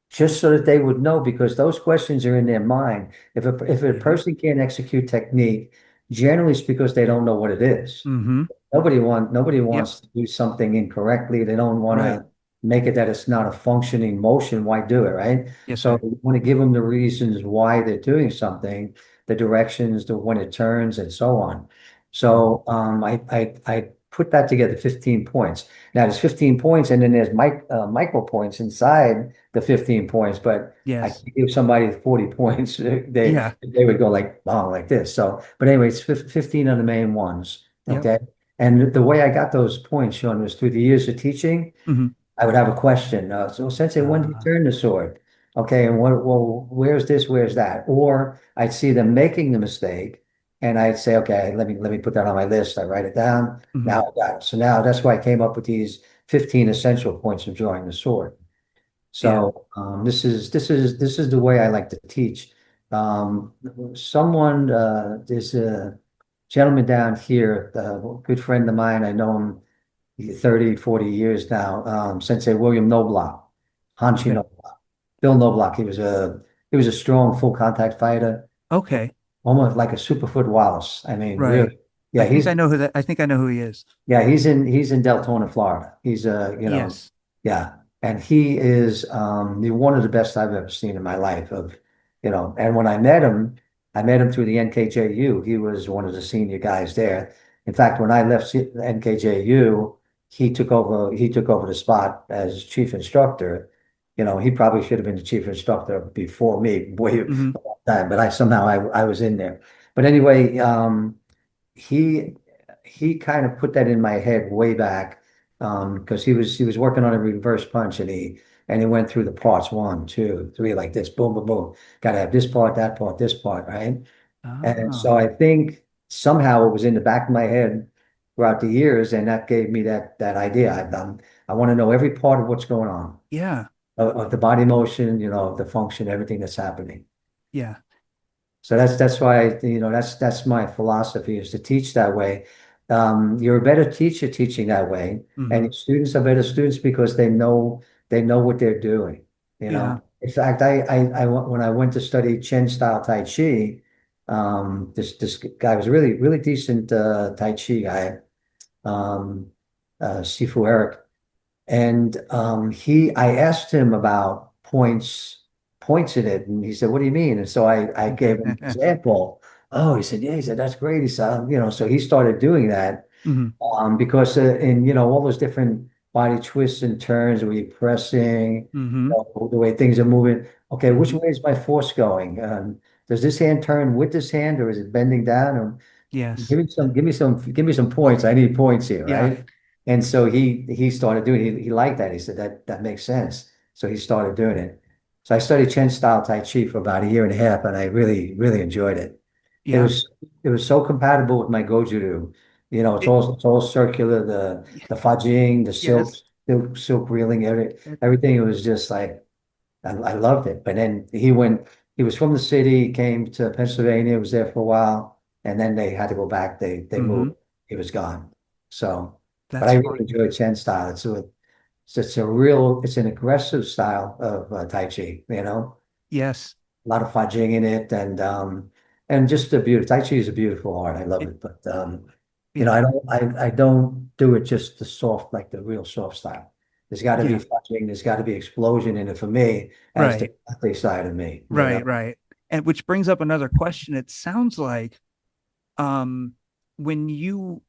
just so that they would know, because those questions are in their mind. If a Yeah. person can't execute technique, generally it's because they don't know what it is. Hmm. Nobody Yep. wants to do something incorrectly. They don't want Right. to make it that it's not a functioning motion. Why do it, right? Yes, So sir. you want to give them the reasons why they're doing something, the directions, the when it turns, and so on. Mhm. So I put that together, 15 points. Now there's 15 points, and then there's micro points inside the 15 points, but I Yes. could give somebody 40 points. Yeah. They would go like, oh, like this. So, but anyway, it's 15 of the main ones. Yep. Okay. And the way I got those points, Sean, was through the years of teaching. Hmm. I would have a question. So, Sensei, when do you Uh, turn the sword? Okay, and well, where's this? Where's that? Or I'd see them making the mistake, and I'd say, okay, let me put that on my list. I write it down. hmm. Now I got it. So now that's why I came up with these 15 essential points of drawing the sword. Yeah. So this is the way I like to teach. There's a gentleman down here, a good friend of mine. I know him 30, 40 years now. Sensei William Noblock, Hanshi Okay. Noblock, Bill Noblock. He was a strong full contact fighter, Okay. almost like a Superfoot Wallace. I mean, Right. really. Yeah, I think I know who he is. he's in Deltona, Florida. Yes. Yeah. And he is one of the best I've ever seen in my life and when I met him through the NKJU. He was one of the senior guys there. In fact, when I left NKJU, he took over the spot as chief instructor. He probably should have been the chief instructor before me, way Hmm. a long time, but somehow I was in there. But anyway, he he kind of put that in my head way back because he was working on a reverse punch and he went through the parts one, two, three like this, boom, boom, boom. Got to have this part, that part, this part, right? And so Oh, I think somehow it was in the back of my head throughout the years, and that gave me that idea. I want to know every part of what's going on yeah. of the body motion, of the function, everything that's happening. Yeah. So that's why, that's my philosophy is to teach that way. You're a better teacher teaching that way, and Hmm. your students are better students because they know what they're doing. Yeah. In fact, when I went to study Chen style Tai Chi, this guy was a really really decent Tai Chi guy, um, Sifu Eric. And I asked him about points in it, and he said, "What do you mean?" And so I gave him an example Oh, he said, yeah, he said, that's great. He said, so he started doing that. Hmm. Because in all those different body twists and turns, where you're pressing, Hmm. the way things are moving. Okay, which Hmm. way is my force going? Does this hand turn with this hand, or is it bending down? Or Yes. give me some points. I need points here, Yeah. right? And so he started doing it. He liked that. He said that makes sense. So he started doing it. So I studied Chen style Tai Chi for about a year and a half, and I really, really enjoyed it. It Yeah. was it was so compatible with my Goju Ryu. It's It, all circular, the fudging, the yes. silk reeling, everything. It was just like I loved it. But then he was from the city, came to Pennsylvania, was there for a while, and then they had to go back. They Hmm. moved. He was gone. So, but That's I really funny. enjoyed Chen style. It's an aggressive style of Tai Chi, Yes. a lot of fudging in it, and just a beautiful. Tai Chi is a beautiful art. I love It, it, but yeah. I don't do it just the soft, like the real soft style. There's got to be Yeah. fudging. There's got to be explosion in it for me, as the Right. karate side of me. Right. Right. And which brings up another question. It sounds like um when you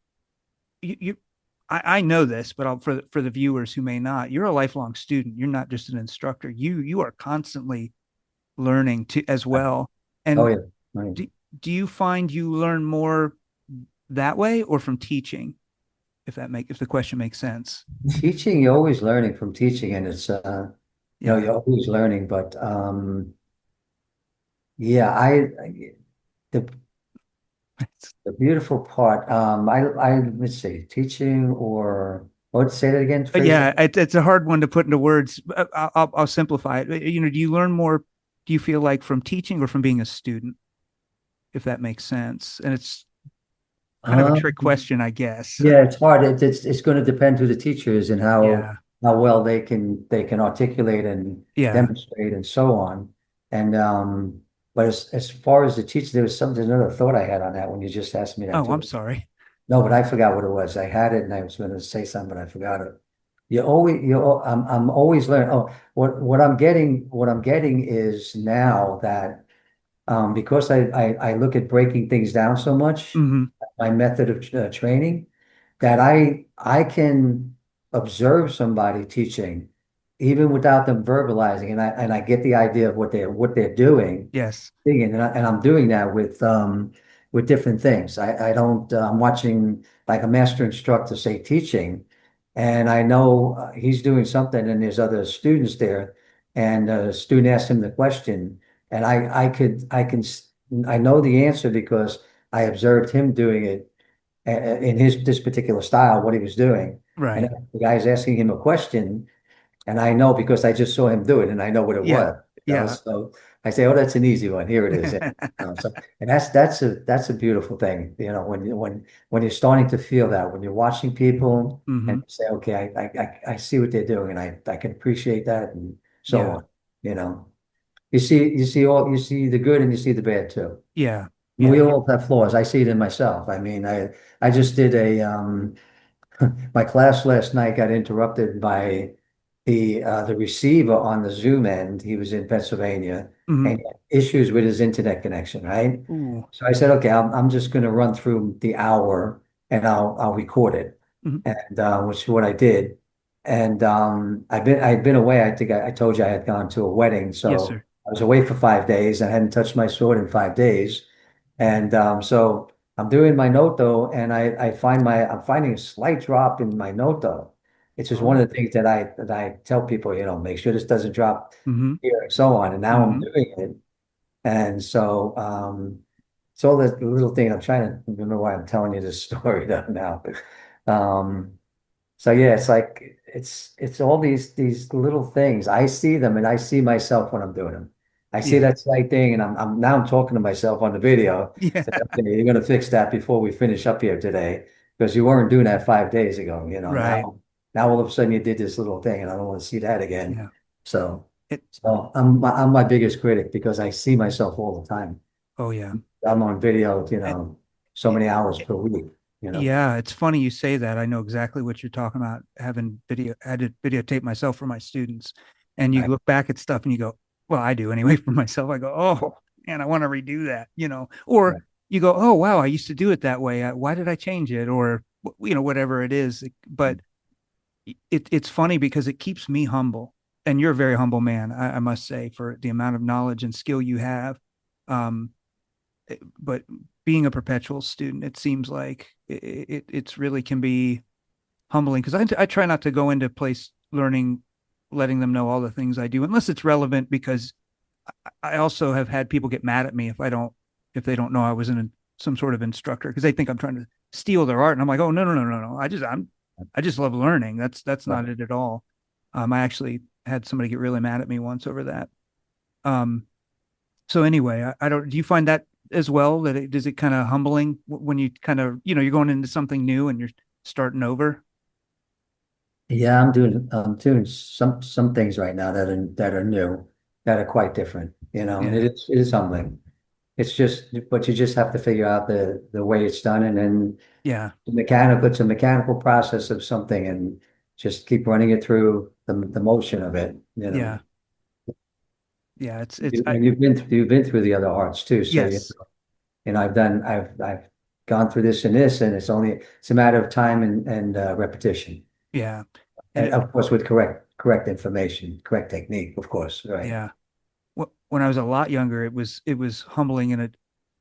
I know this, but for the viewers who may not, you're a lifelong student. You're not just an instructor. You are constantly learning to as well. Oh And yeah. Right. do, do you find you learn more that way or from teaching? If the question makes sense. Teaching, you're always learning from teaching, and Yeah. you're always learning. But yeah, the the beautiful part, let's see, teaching or let's say that again, phrase that. Yeah, it's a hard one to put into words. I'll simplify it. Do you learn more? Do you feel like from teaching or from being a student? If that makes sense. And it's kind of a trick Um, question, I guess. yeah, it's hard. It's going to depend who the teacher is and how Yeah. how well they can articulate and Yeah. demonstrate and so on. And but as far as the teacher, there's another thought I had on that when you just asked me that Oh, I'm too. sorry. No, but I forgot what it was. I had it and I was going to say something, but I forgot it. I'm always learning. Oh, what I'm getting is now that because I look at breaking things down so much, Hmm. my method of training, that I can observe somebody teaching even without them verbalizing, and I get the idea of what they're doing, Yes. and I'm doing that with different things. I don't I'm watching like a master instructor say teaching, and I know he's doing something, and there's other students there, and a student asked him the question, and I know the answer because I observed him doing it in this particular style, what he was doing. And Right. the guy's asking him a question, and I know because I just saw him do it, and I know what it Yeah. was. Yeah. So I say, "Oh, that's an easy one. Here it is." And that's a beautiful thing, when you're starting to feel that when you're watching people and Hmm. you say, "Okay, I see what they're doing, and I can appreciate that," and so Yeah. on. You know, you see the good and you see the bad too. Yeah. We Yeah. all have flaws. I see it in myself. I mean, I just did my class last night got interrupted by the receiver on the Zoom end. He was in Pennsylvania Hmm. and he had issues with his internet connection, right? Ooh. So I said, okay, I'm just going to run through the hour and I'll record it, Hmm. and which is what I did. And I'd been away. I think I told you I had gone to a wedding, Yes, so sir. I was away for 5 days. I hadn't touched my sword in 5 days, and so I'm doing my note though, and I'm finding a slight drop in my note though. It's just one Oh. of the things that I tell people, make sure this doesn't drop Hmm. here and so on. And now I'm Hmm. doing it. And so it's all the little thing. I'm trying to remember why I'm telling you this story though now. Um so yeah, it's like it's all these little things. I see them and I see myself when I'm doing them. I see Yeah. that slight thing and I'm talking to myself on the video. Yeah. Say, okay, you're gonna fix that before we finish up here today because you weren't doing that 5 days ago. Right. Now all of a sudden you did this little thing and I don't want to see that again. Yeah. So It. so I'm my biggest critic because I see myself all the time. Oh, yeah. I'm on video, It, so many hours per week. Yeah, it's funny you say that. I know exactly what you're talking about. Had to videotape myself for my students, and you Right. look back at stuff and you go, "Well, I do anyway for myself." I go, "Oh, man, I want to redo that," Or Right. you go, oh wow, I used to do it that way. Why did I change it? Or whatever it is. But it's funny because it keeps me humble, and you're a very humble man, I must say, for the amount of knowledge and skill you have. Um, but being a perpetual student, it seems like it's really can be humbling because I try not to go into place learning, letting them know all the things I do, unless it's relevant. Because I also have had people get mad at me if they don't know I was in some sort of instructor because they think I'm trying to steal their art, and I'm like, oh no no no no no, I just love learning. That's Right. not it at all. I actually had somebody get really mad at me once over that. Um, so anyway, I don't. Do you find that as well? That does it kind of humbling when you kind of you're going into something new and you're starting over? Yeah, I'm doing some things right now that are new, that are quite different, and Yeah, it is humbling. It's just, but you just have to figure out the way it's done, and then yeah, it's a mechanical process of something, and just keep running it through the motion of it, yeah, yeah. It's I And you've been through the other arts too, so yes, I've gone through this and this, and it's a matter of time and repetition. yeah, and And of course, with correct information, correct technique, of course, right? yeah. When I was a lot younger, it was humbling in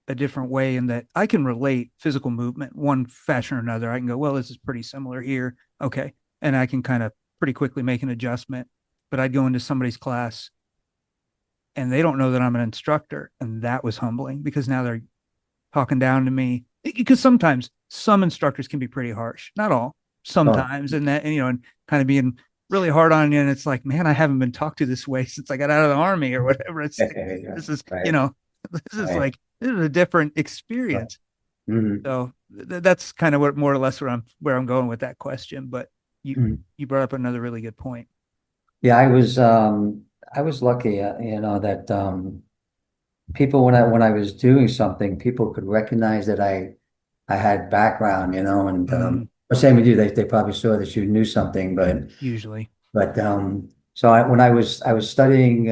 a different way in that I can relate physical movement one fashion or another. I can go, well, this is pretty similar here. Okay. And I can kind of pretty quickly make an adjustment. But I'd go into somebody's class and they don't know that I'm an instructor. And that was humbling because now they're talking down to me. Because sometimes some instructors can be pretty harsh, not all, Oh, sometimes, and kind of being really hard on you. And it's like, man, I haven't been talked to this way since I got out of the army or whatever. It's like, yeah, this is, right, this is right, like, this is a different right. experience. Mhm, So that's kind of what more or less where I'm going with that question. But you mhm. you brought up another really good point. Yeah, I was lucky, that people when I was doing something, people could recognize that I had background, and Mm, or same with you, they probably saw that you knew something, but usually. But so when I was studying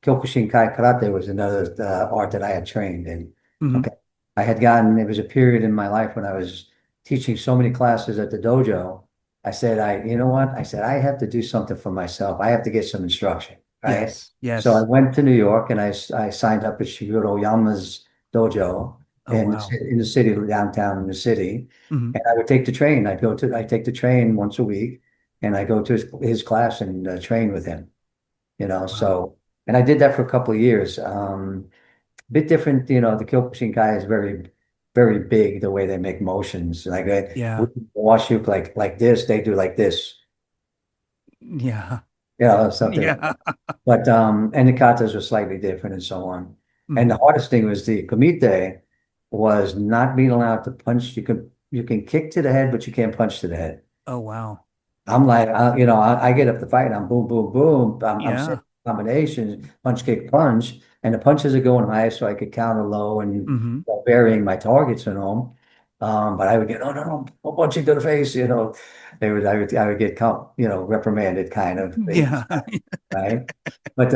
Kyokushin Kai Karate was another art that I had trained in. Hmm. Okay, it was a period in my life when I was teaching so many classes at the dojo. I said, you know what? I said I have to do something for myself. I have to get some instruction, right? Yes. So I Yes. went to New York and I signed up at Shigeru Yama's dojo Oh wow. in the city, downtown in the city, Hmm. and I would take the train. I take the train once a week and I go to his class and train with him, Wow. and I did that for a couple of years. A bit different, the Kyokushin guy is very, very big, the way they make motions. Like we Yeah. wash you like this, they do like this, Yeah. something like Yeah. that. But and the katas were slightly different and so on. And Hmm. the hardest thing was the kumite was not being allowed to punch. You can kick to the head, but you can't punch to the head. Oh wow. I'm like, I get up to fight. I'm boom, boom, boom. I'm saying Yeah. combinations, punch, kick, punch, and the punches are going high, so I could counter low and Hmm. varying my targets and all. But I would get, no, no, no, no punching to the face. I would get, reprimanded, kind of, Yeah. right? But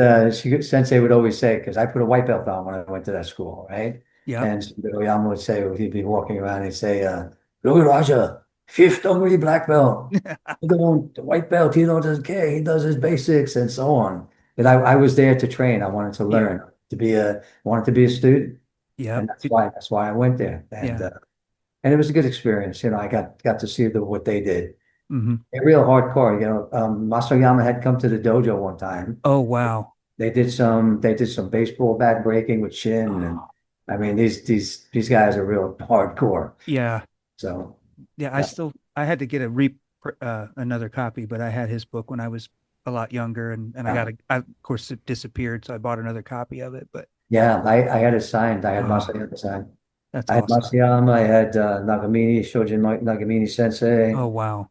Sensei would always say, because I put a white belt on when I went to that school, right? Yep. And Oyama would say, he'd be walking around, he'd say, Louis Raja, fifth only black belt. The white belt, doesn't care. He does his basics and so on. But I was there to train. I wanted to Yeah. learn, wanted to be a student. And Yep. that's why I went there. And Yeah. and it was a good experience. I got to see what they did. Hmm. They're real hardcore. Mas Oyama had come to the dojo one time. Oh wow. They did some baseball bat breaking with Chen, and Oh, I mean these guys are real hardcore. yeah. So Yeah. yeah, I had to get another copy, but I had his book when I was a lot younger, and yeah, of course it disappeared, so I bought another copy of it. But yeah. I had it signed. I had oh, Masayama signed. that's I had awesome. Masayama. I had Nagamini Sensei, Oh wow.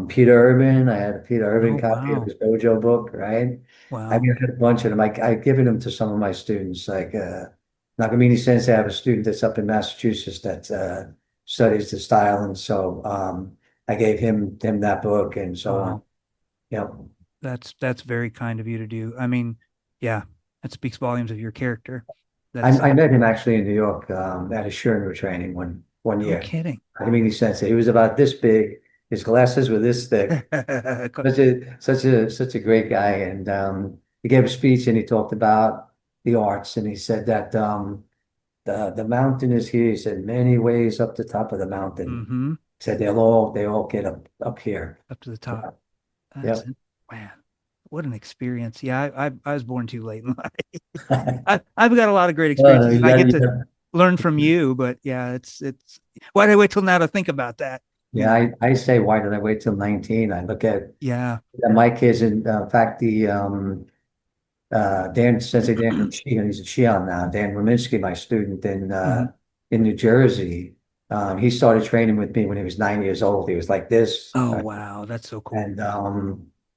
Peter Urban. I had a Peter Urban Oh copy of wow. his dojo book, right? I Wow. mean, I had a bunch of them. I've given them to some of my students, like Nagamini Sensei. I have a student that's up in Massachusetts that studies the style, and so I gave him that book and so on. Wow. Yeah, That's very kind of you to do. I mean, yeah, that speaks volumes of your character. That's I met him actually in New York at a Shorin-ryu training one no year. kidding. Inoue Sensei. He was about this big. His glasses were this thick. Such a great guy. And he gave a speech and he talked about the arts and he said that the mountain is here. He said many ways up the top of the mountain. Hmm. He said they all get up here. Up to the top. That's Yep. it. Man, what an experience. Yeah, I was born too late in life. Yep. I've got a lot of great No, experiences and I get to learn from you, but yeah, it's why did I wait till now to think about that? You yeah, know, I say, why did I wait till 19? I look at yeah. my kids, and in fact, the Dan Sensei Dan from Shihan, he's a Shihan now. Dan Rominski, my student Hmm. in New Jersey, he started training with me when he was 9 years old. He was like this, Oh wow, that's so cool. and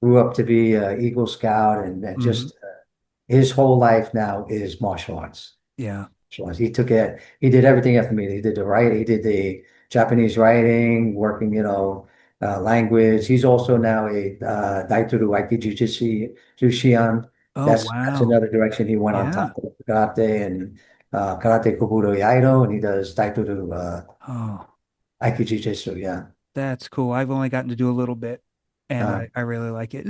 grew up to be an Eagle Scout, and Hmm. just his whole life now is martial arts. Yeah. He took it. He did everything after me. He did the writing. He did the Japanese writing, working, language. He's also now a Daitoru iaijutsu Shihan. Oh That's wow. another direction he went on Yeah. top of karate and karate Kobudo Iaido, and he does Daitoru Oh, aikijujitsu. Yeah, that's cool. I've only gotten to do a little bit and uh, I really like it.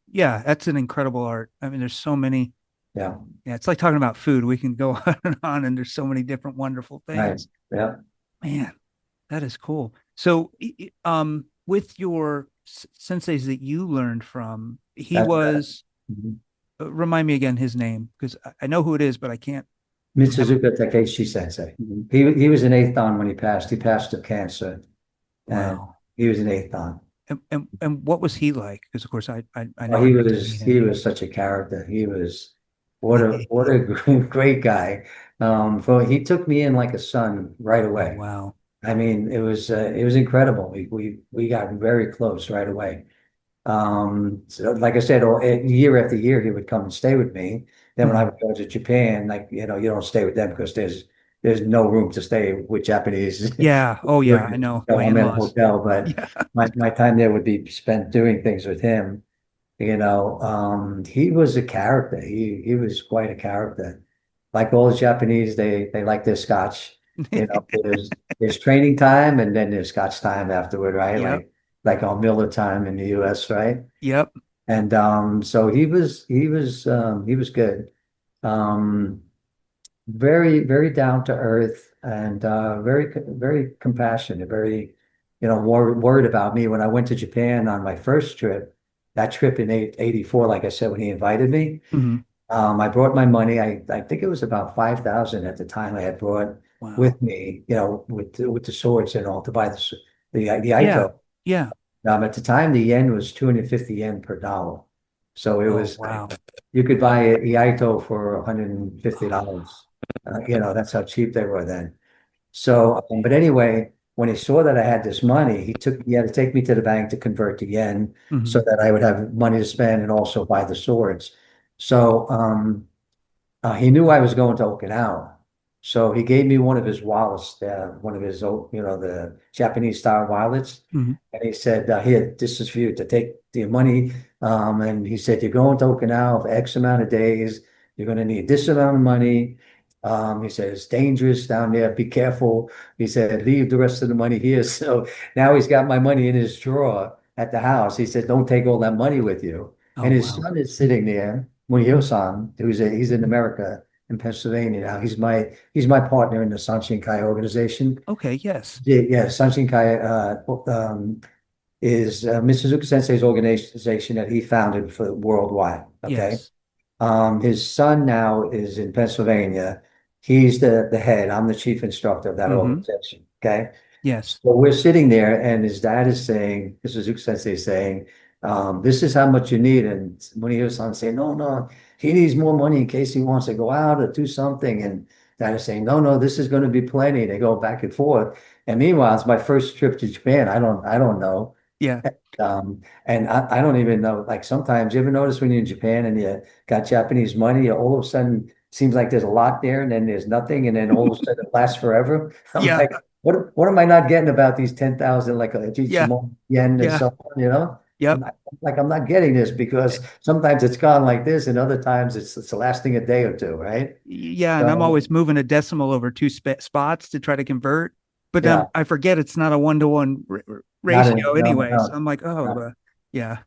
Yeah, that's an incredible art. I mean, there's so many. yeah, Yeah, it's like talking about food. We can go on and there's so many different wonderful right, things. yeah. Man, that is cool. So, with your senseis that you learned from, he That's was, mhm. remind me again his name because I know who it is, but I can't remember. Mitsuzuka Takeshi Sensei. He was an eighth dan when he passed. He passed of cancer, and Wow. he was an eighth dan. And what was he like? Because of course I Well, never got to meet he him. was such a character. He was what a great guy. For he took me in like a son right Oh away. wow. I mean, it was incredible. We got very close right away. So like I said, year after year, he would come and stay with me. Then when I Mhm. would go to Japan, like, you don't stay with them because there's no room to stay with Japanese. Yeah. Oh yeah. I know my I'm in a in-laws. hotel, but Yeah. my time there would be spent doing things with him. He was a character. He was quite a character. Like all the Japanese, they like their scotch. There's training time and then there's scotch time afterward, right? Yep. Like our Miller time in the US, right? Yep. And so he was good. Um, very down to earth and very compassionate, very, worried about me. When I went to Japan on my first trip, that trip in 84, like I said, when he invited me, Hmm. I brought my money. I think it was about 5,000 at the time I had brought Wow. with me, with the swords and all to buy the Yeah. Aito. Yeah. At the time, the yen was 250 yen per dollar. So it Oh was like wow. you could buy a Iaito for $150. That's how cheap they were then. So, but anyway, when he saw that I had this money, he had to take me to the bank to convert to yen Hmm. so that I would have money to spend and also buy the swords. So, he knew I was going to Okinawa. So he gave me one of his wallets, one of his, the Japanese style wallets. Hmm. And he said, here, this is for you to take the money. And he said, you're going to Okinawa for X amount of days. You're going to need this amount of money. He said, it's dangerous down there. Be careful. He said, leave the rest of the money here. So now he's got my money in his drawer at the house. He said, don't take all that money with you. Oh And his wow. son is sitting there, Muhyo-san, he's in America in Pennsylvania now. He's my partner in the San Shin Kai organization. Okay. Yes. Yeah, San Shin Kai is Mitsuzuka Sensei's organization that he founded for worldwide. Okay. Yes. His son now is in Pennsylvania. He's the head. I'm the chief instructor of that Hmm. organization. Okay. Yes. So we're sitting there, and his dad is saying, Mitsuzuka Sensei is saying, this is how much you need. And Munio-san saying, no, no, he needs more money in case he wants to go out or do something. And dad is saying, no, no, this is going to be plenty. They go back and forth. And meanwhile, it's my first trip to Japan. I don't know. Yeah. And I don't even know, like sometimes you ever notice when you're in Japan and you got Japanese money, all of a sudden seems like there's a lot there and then there's nothing. And then all of a sudden it lasts forever. I'm Yeah. like, what am I not getting about these 10,000, like a Yeah. Ichimoku yen and Yeah. so on, you know? Yep. I'm not getting this because sometimes it's gone like this, and other times it's lasting a day or two, right? Yeah, and I'm So always moving a decimal over two spots to try to convert, but then yeah, I forget it's not a 1-to-1 not in ratio no, anyway. So no, I'm like, oh, no. yeah.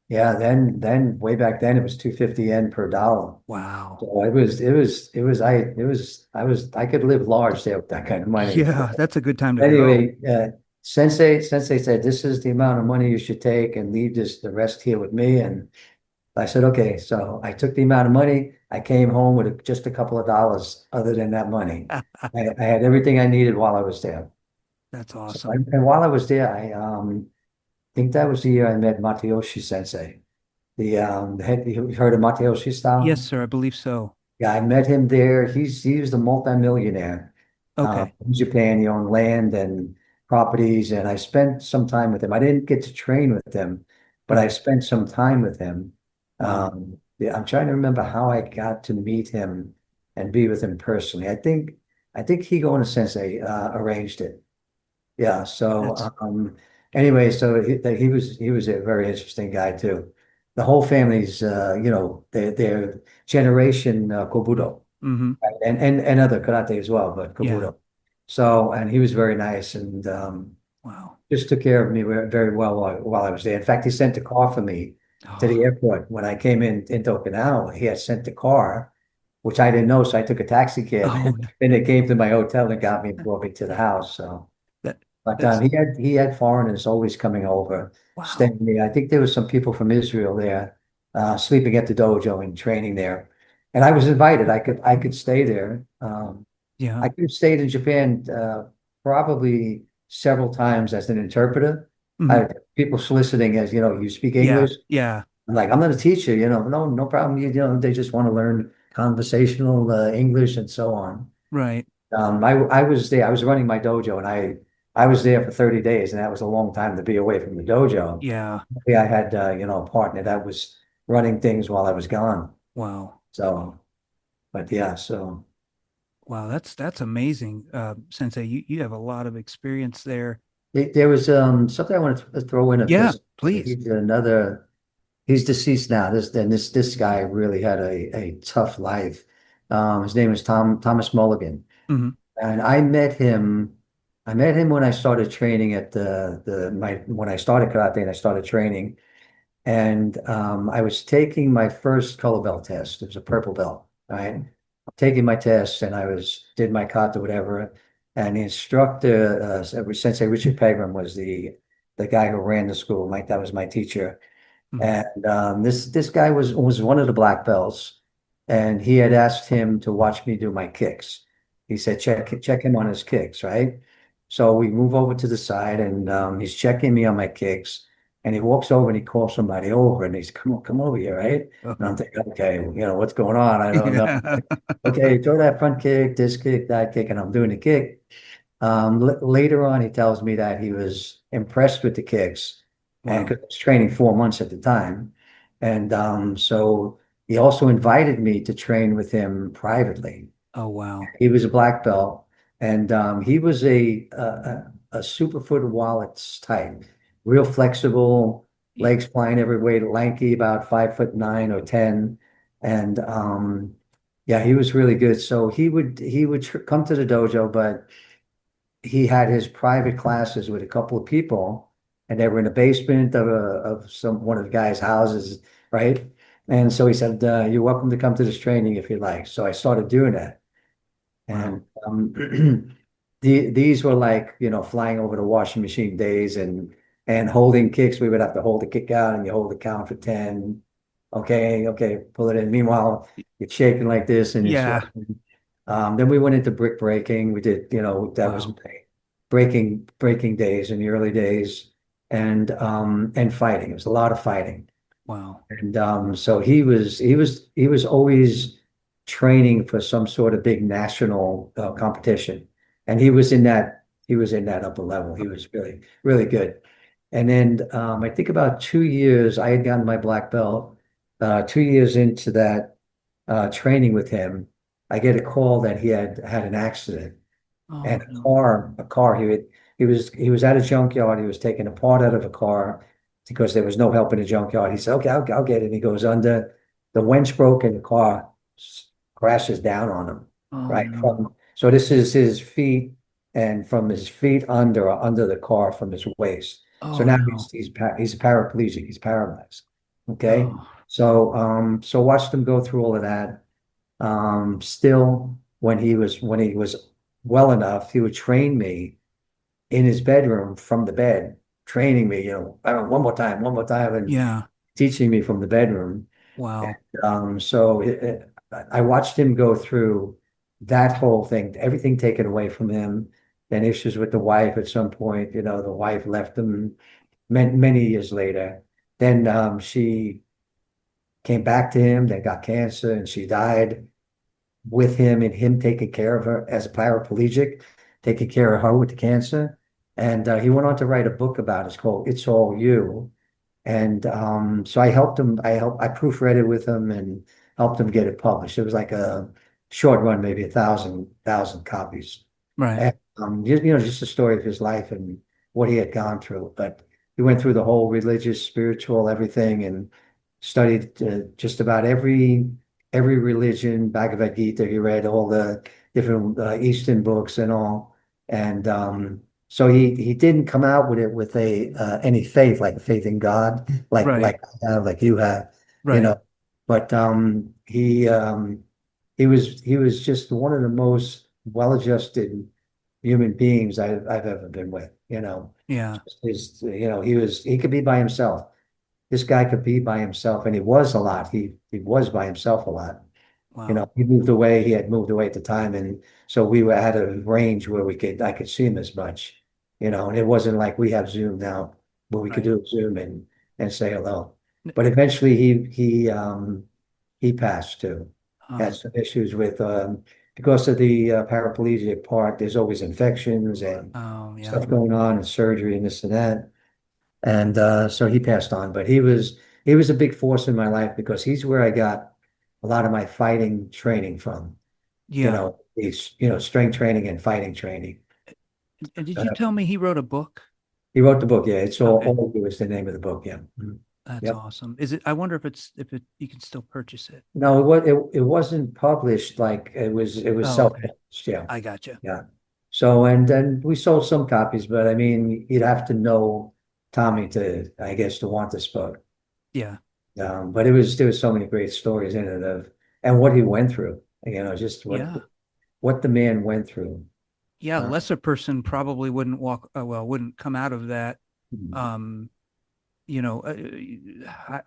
Yeah, then way back then it was 250 yen per dollar. Wow. So I could live large there with that kind of money. Yeah, that's a good time to go. Anyway, Sensei said, this is the amount of money you should take and leave the rest here with me. And I said, okay. So I took the amount of money. I came home with just a couple of dollars other than that money. I had everything I needed while I was there. That's So, awesome. and while I was there, I think that was the year I met Matayoshi Sensei. You heard of Matayoshi Yes, style? sir. I believe so. Yeah, I met him there. He's the multimillionaire. Okay. In Japan, he owned land and properties, and I spent some time with him. I didn't get to train with him, but I Mhm. spent some time with him. Wow. Yeah, I'm trying to remember how I got to meet him and be with him personally. I think Higaonna Sensei arranged it. Yeah. So That's anyway, so he was a very interesting guy too. The whole family's their generation Kobudo hmm and other karate as well, but Yeah. Kobudo. So and he was very nice and Wow. just took care of me very well while I was there. In fact, he sent a car for me to the Oh, airport when I came into Okinawa. He had sent the car, which I didn't know, so I took a taxi cab oh, and it came to my hotel and brought me to the house. So. that But that's he had foreigners always coming over, wow. staying there. I think there was some people from Israel there, sleeping at the dojo and training there. And I was invited. I could stay there. Yeah. I could have stayed in Japan probably several times as an interpreter. I hmm had people soliciting as, you speak Yeah. English. Yeah. I'm like, I'm not a teacher, no problem. They just want to learn conversational English and so on. Right. I was there. I was running my dojo, and I was there for 30 days, and that was a long time to be away from the dojo. Yeah. Yeah, I had a partner that was running things while I was gone. Wow. So, but yeah, so Wow. That's amazing, Sensei. You have a lot of experience there. there was something I wanted to throw in Yeah. because Please. he's deceased now. This guy really had a tough life. His name is Thomas Mulligan. hmm And I met him when I started training at when I started karate and I started training. And I was taking my first color belt test. It was a purple belt, right? Taking my test and did my kata, whatever. And the instructor, Sensei Richard Pegram was the guy who ran the school. That was my teacher. hmm And this guy was one of the black belts, and he had asked him to watch me do my kicks. He said, check him on his kicks, right? So we move over to the side, and he's checking me on my kicks, and he walks over and he calls somebody over, and he's come over here, right? And I'm thinking, okay, what's going on? I don't know. Yeah. Okay, throw that front kick, this kick, that kick, and I'm doing the kick. Later on, he tells me that he was impressed with the kicks, and Wow. because I was training 4 months at the time, and so he also invited me to train with him privately. Oh, wow. He was a black belt, and he was a superfoot Wallace type, real flexible, Y- legs flying every way, lanky, about 5'9" or 10, and yeah, he was really good. So he would come to the dojo, but he had his private classes with a couple of people, and they were in the basement of one of the guys' houses, right? And so he said, "You're welcome to come to this training if you like." So I started doing that, Wow. and these were like flying over the washing machine days and holding kicks. We would have to hold the kick out, and you hold the count for 10. Okay, okay, pull it in. Meanwhile, you're shaking like this, and you're Yeah. sweating. Then we went into brick breaking. We did, that was my Wow. breaking days in the early days, and fighting. It was a lot of fighting. Wow. And so he was always training for some sort of big national competition, and he was in that upper level. He was really really good. And then I think about 2 years, I had gotten my black belt. 2 years into that training with him, I get a call that he had an accident, and Oh, a no. car, a car. He was at a junkyard. He was taking a part out of a car, because there was no help in the junkyard. He said, okay, I'll get it. He goes under, the winch broke and the car crashes down on him, Oh right? no. So this is his feet, and from his feet under the car from his waist. So Oh now no. he's paraplegic, he's paralyzed. Okay. Oh, So watched him go through all of that. Still when he was well enough, he would train me in his bedroom from the bed, training me, I don't know, one more time, and yeah. teaching me from the bedroom. Wow. I watched him go through that whole thing, everything taken away from him, then issues with the wife at some point, the wife left him many years later. Then she came back to him, then got cancer, and she died with him and him taking care of her as a paraplegic, taking care of her with the cancer. And he went on to write a book about it. It's called It's All You. And so I helped him. I proofread it with him and helped him get it published. It was like a short run, maybe a thousand copies. Right. And, just the story of his life and what he had gone through. But he went through the whole religious, spiritual, everything, and studied just about every religion, Bhagavad Gita. He read all the different Eastern books and all. And so he didn't come out with it with a any faith, like faith in God, Right. like you have, you Right. know. But he was just one of the most well-adjusted human beings I've ever been with, Yeah. he could be by himself. This guy could be by himself, and he was a lot. He was by himself a lot. Wow. He moved away. He had moved away at the time, and so we were at a range where I could see him as much, and it wasn't like we have Zoom now, where we could Right. do a Zoom and say hello. But eventually, he passed too. Had Um, some issues with because of the paraplegic part. There's always infections and oh yeah. stuff going on, and surgery and this and that. And so he passed on, but he was a big force in my life because he's where I got a lot of my fighting training from. Yeah. He's strength training and fighting training. And did you Uh, tell me he wrote a book? he wrote the book, yeah. It's Okay. all you is the name of the book, yeah. Mhm. That's Yep. awesome. Is it, I wonder if it, you can still purchase it. No, it wasn't published like it was Oh, okay. self-published, yeah. I gotcha. Yeah. So and then we sold some copies, but I mean you'd have to know Tommy to, I guess, to want this book. Yeah. But there was so many great stories in it of and what he went through, just Yeah. what the man went through. Yeah. Uh, Lesser person probably wouldn't wouldn't come out of that. mhm. Um,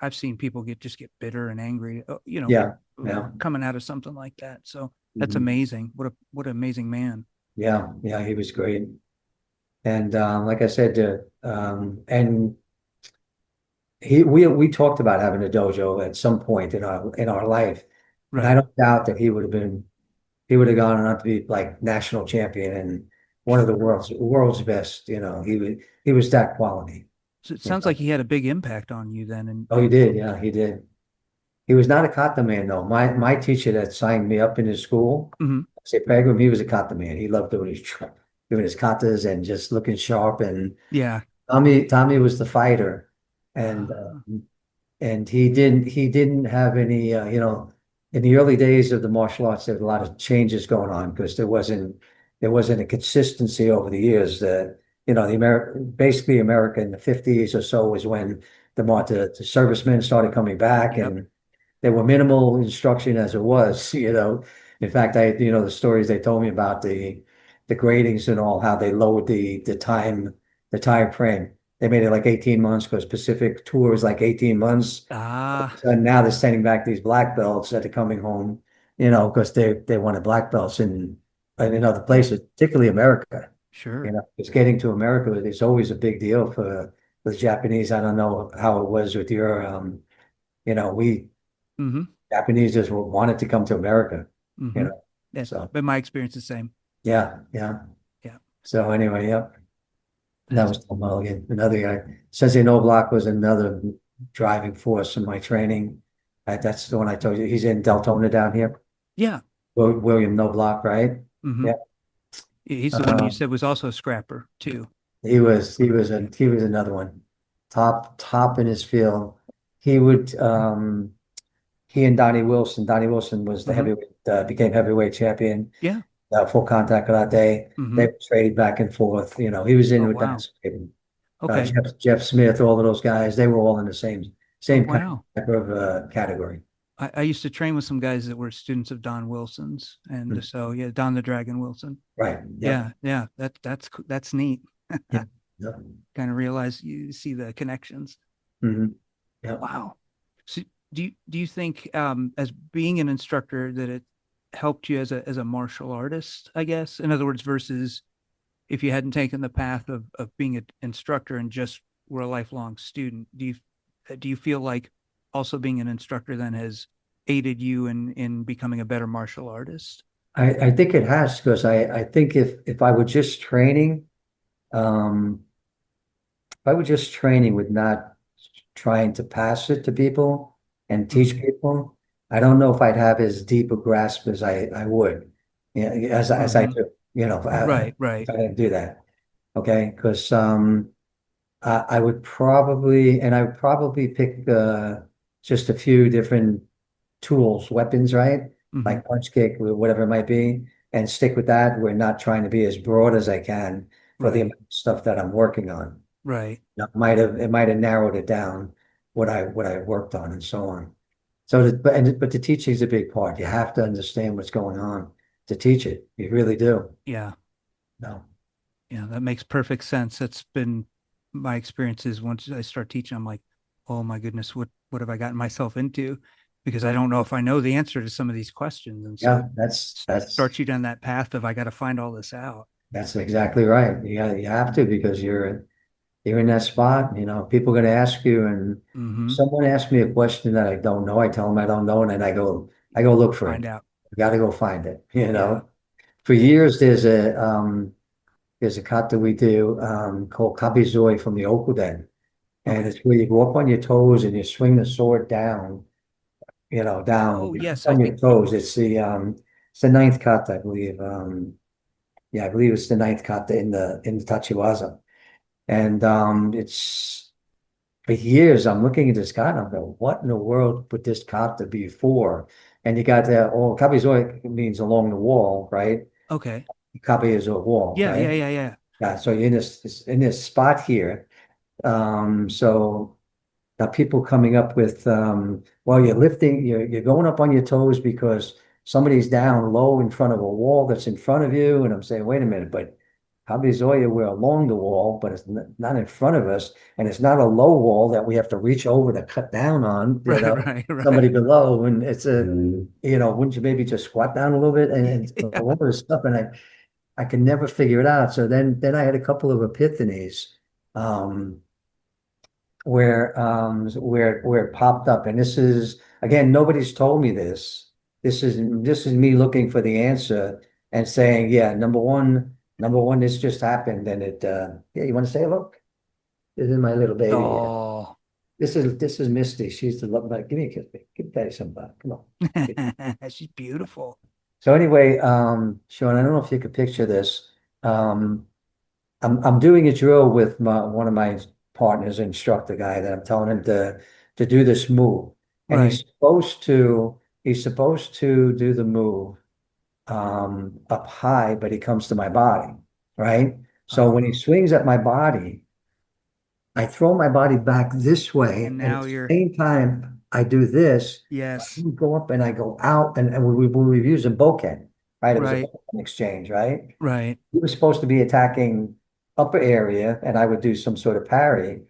I've seen people just get bitter and angry, Yeah, yeah, coming out of something like that. So that's mhm. amazing. What an amazing man. Yeah, yeah, he was great. And like I said, and we talked about having a dojo at some point in our life, and I Right. don't doubt that he would have gone on to be like national champion and one of the Sure. world's best. He was that quality. So it You sounds like know. he had a big impact on you then. Oh, he did. Yeah, he did. He was not a kata man though. My teacher that signed me up in his school, Mhm. say Pegram, he was a kata man. He loved doing his katas and just looking sharp. And Yeah. Tommy was the fighter, and Uh, he didn't have any in the early days of the martial arts there were a lot of changes going on because there wasn't a consistency over the years that basically America in the 50s or so was when the servicemen started coming back, yep. and there were minimal instruction as it was. In fact, the stories they told me about the gradings and all, how they lowered the time frame. They made it like 18 months because Pacific tour is like 18 months. Ah, So now they're sending back these black belts that are coming home, because they wanted black belts in other places, particularly America. sure. It's getting to America. It's always a big deal for the Japanese. I don't know how it was with your, we Mm-hmm. Japanese just wanted to come to America, you Mm-hmm. know. That's So been my experience the same. yeah, yeah. Yeah. So anyway, yep. That That's was Tom Mulligan. Another guy. Sensei Noblock was another driving force in my training. That's the one I told you. He's in Deltona down here. yeah. William Noblock, right? Mm-hmm. Yeah. He's the one you Uh, said was also a scrapper too. he was another one. top in his field. He would he and Donnie Wilson was the Hmm. heavyweight became heavyweight champion, Yeah. full contact that day. Hmm. They would trade back and forth. He was in Oh, with wow. that. Okay. Jeff Smith, all of those guys, they were all in the Oh, same kind wow. of category. I used to train with some guys that were students of Don Wilson's, and Mm. so yeah, Don the Dragon Wilson. Right. Yep. Yeah, yeah, that's neat. Yep. Yep. Kind of realize you see the connections. Hmm. Yep. Wow. So do you think as being an instructor that it helped you as a martial artist, I guess? In other words, versus if you hadn't taken the path of being an instructor and just were a lifelong student, do you feel like also being an instructor then has aided you in becoming a better martial artist? I think it has because I think if I were just training, um, if I were just training with not trying to pass it to people and teach Hmm. people, I don't know if I'd have as deep a grasp as I would, yeah, as I Hmm. do, Right, if right. I didn't do that. Okay, because I would probably, and I would probably pick just a few different tools, weapons, right? Hmm. Like punch kick, whatever it might be, and stick with that. We're not trying to be as broad as I can for the Right, amount of stuff that I'm working on. right. It might have narrowed it down what I worked on and so on. So, but the teaching is a big part. You have to understand what's going on to teach it. You really do. Yeah. No. Yeah, that makes perfect sense. That's been my experiences. Once I start teaching, I'm like, oh my goodness, what have I gotten myself into? Because I don't know if I know the answer to some of these questions. And so it Yeah, that's starts you down that path of I got to find all this out. that's exactly right. You have to because you're in that spot. People are going to ask you, and if Hmm. someone asks me a question that I don't know, I tell them I don't know, and then I go look for Find it. out. You got to go find it. Yeah. For years, there's a kata we do called kabizoi from the Okuden, and Okay. it's where you go up on your toes and you swing the sword down, down Oh, yes. I on your think, toes. It's the ninth kata, I believe. Yeah, I believe it's the ninth kata in the Tachiwaza. And it's for years I'm looking at this kata and I'm going, what in the world would this kata be for? And you got kabizoi means along the wall, right? okay. Kabi is a wall, Yeah, yeah, right? yeah, yeah. Yeah, so you're in this spot here. So now people coming up with well, you're going up on your toes because somebody's down low in front of a wall that's in front of you. And I'm saying, wait a minute, but Habizoya, we're along the wall, but it's not in front of us, and it's not a low wall that we have to reach over to cut down on, Right, right, somebody right. below. And it's wouldn't you maybe just squat down a little bit and Yeah. all this stuff? And I could never figure it out. So then I had a couple of epiphanies. Um, where it popped up. And this is again, nobody's told me this. This is me looking for the answer and saying, yeah, number one, this just happened. And yeah, you want to say hello? This is my little baby here. Oh, This is Misty. She's the love. Give me a kiss. Give daddy some back. Come on. she's beautiful. So anyway, Sean, I don't know if you could picture this. Um, I'm doing a drill with one of my partners, instructor guy, that I'm telling him to do this move, and Right. he's supposed to do the move up high, but he comes to my body, right? So when he Uh-huh. swings at my body, I throw my body back this way, And and at now the you're, same time I do this. I yes, go up and I go out, and we've used a bokken, right? It was a right, bokken exchange, right? right. He was supposed to be attacking upper area, and I would do some sort of parry,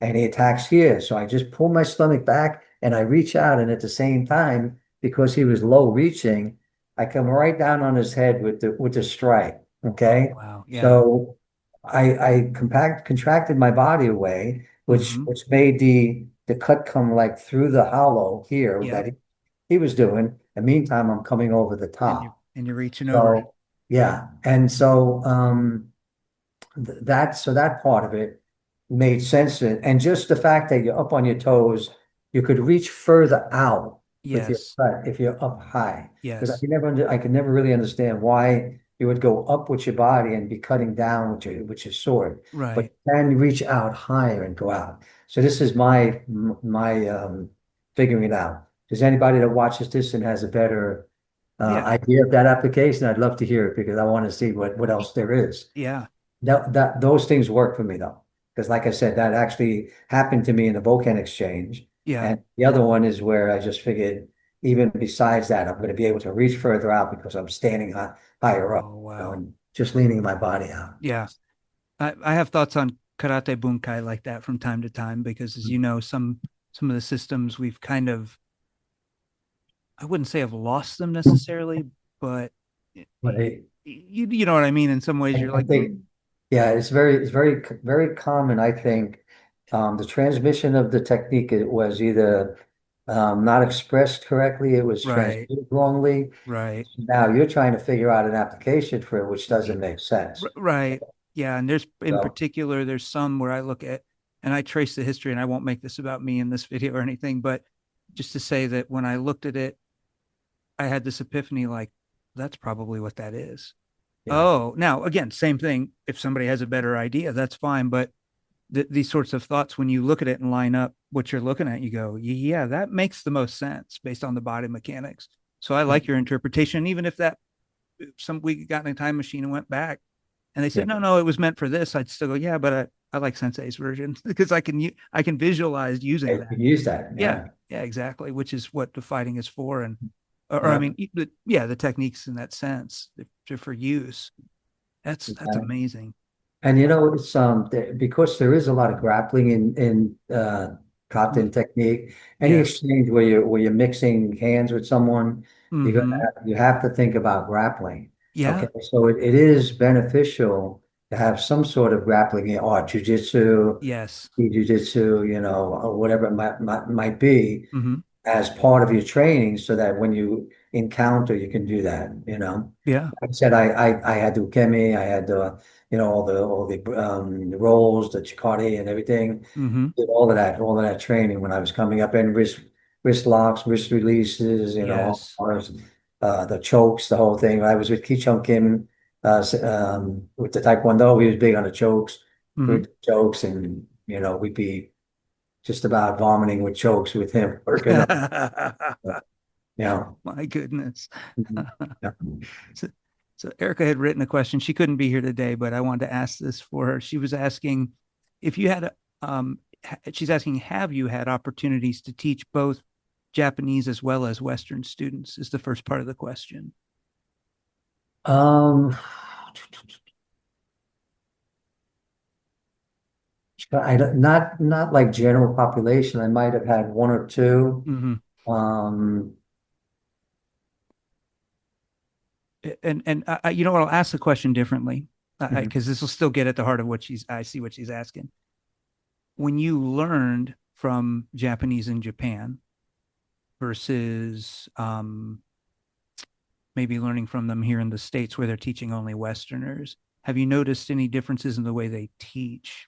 and he attacks here. So I just pull my stomach back and I reach out, and at the same time, because he was low reaching, I come right down on his head with the strike. Oh, Okay. wow. Yeah. So I contracted my body away, Hmm. which made the cut come like through the hollow here that Yep. he was doing. And meantime, I'm coming over the top. And you're reaching over. So yeah, and so that part of it made sense. And just the fact that you're up on your toes, you could reach further out with your Yes. cut if you're up high. Because Yes. I could never really understand why. you would go up with your body and be cutting down with your sword, but Right. then reach out higher and go out. So this is my figuring it out. Does anybody that watches this and has a better Yeah. idea of that application? I'd love to hear it because I want to see what else there is. Yeah. Those things work for me though, because like I said, that actually happened to me in the Vulcan exchange, Yeah. and the other one is where I just figured, even besides that, I'm going to be able to reach further out because I'm standing higher up, Oh, you know, wow. and just leaning my body out. Yeah. I have thoughts on karate bunkai like that from time to time because, as you know, some of the systems we've kind of, I wouldn't say I've lost them necessarily, but But you know what I mean. In some ways, you're I like, think, yeah, very common. I think the transmission of the technique, it was either not expressed correctly, it was right, transmitted wrongly. right, Now you're trying to figure out an application for it, which doesn't make sense. right. Yeah, and there's in So, particular, there's some where I look at and I trace the history, and I won't make this about me in this video or anything, but just to say that when I looked at it, I had this epiphany, like that's probably what that is. yeah, Oh, now again, same thing. If somebody has a better idea, that's fine. But these sorts of thoughts, when you look at it and line up what you're looking at, you go, yeah, that makes the most sense based on the body mechanics. So I yeah, like your interpretation, even if that some we got in a time machine and went back and they yeah. said, no, it was meant for this. I'd still go, yeah, but I like Sensei's version because I can visualize using You that. can use that. Yeah, Yeah, yeah, exactly. Which is what the fighting is for, and or I yeah. mean, yeah, the techniques in that sense for use. That's Yeah. amazing. And it's because there is a lot of grappling in Kapten technique. Any Yes. exchange where you're mixing hands with someone, Mm-hmm. you have to think about grappling. Yeah. Okay, so it is beneficial to have some sort of grappling or jujitsu, Yes. jujitsu, or whatever it might be Mm-hmm. as part of your training so that when you encounter, you can do that. Yeah. Like I said, I had to ukemi, I had to, all the rolls, the chikari and everything. Mm-hmm. Did all of that training when I was coming up, and wrist locks, wrist releases, Yes. the chokes, the whole thing. I was with Ki Chung Kim with the Taekwondo. He was big on the chokes. We Mm-hmm. would do chokes, and we'd be just about vomiting with chokes with him working on. Yeah. My goodness. Mhm. Yeah. so, so Erica had written a question. She couldn't be here today, but I wanted to ask this for her. She was asking if you had she's asking, have you had opportunities to teach both Japanese as well as Western students? Is the first part of the question. Um, not like general population. I might have had one or two. Mm-hmm. Um, And you know what? I'll ask the question differently mhm. because this will still get at the heart of what I see what she's asking. When you learned from Japanese in Japan versus maybe learning from them here in the States where they're teaching only Westerners, have you noticed any differences in the way they teach?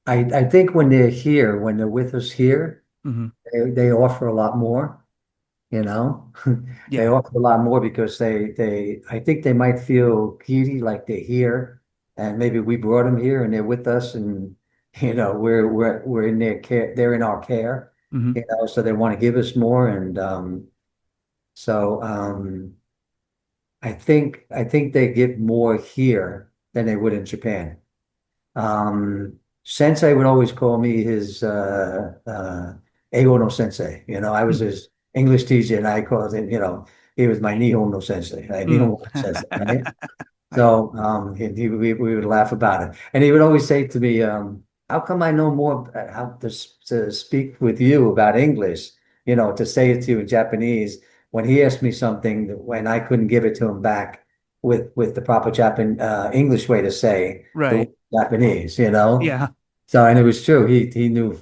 I think when they're here, when they're with us here, Mm-hmm. they offer a lot more. you know. They Yeah. offer a lot more because I think they might feel giddy like they're here, and maybe we brought them here and they're with us, and we're in their care, they're in our care, Mm-hmm. so they want to give us more, and so I think they get more here than they would in Japan. Sensei would always call me his Eigo Sensei. I was his English teacher, and I called him, he was my Nihon no Sensei, Mm. Nihon Sensei, right? I So we would laugh about it. And he would always say to me, how come I know more how to speak with you about English, to say it to you in Japanese when he asked me something when I couldn't give it to him back with the proper Japan English way to say the right. word Japanese. Yeah. So, and it was true. He knew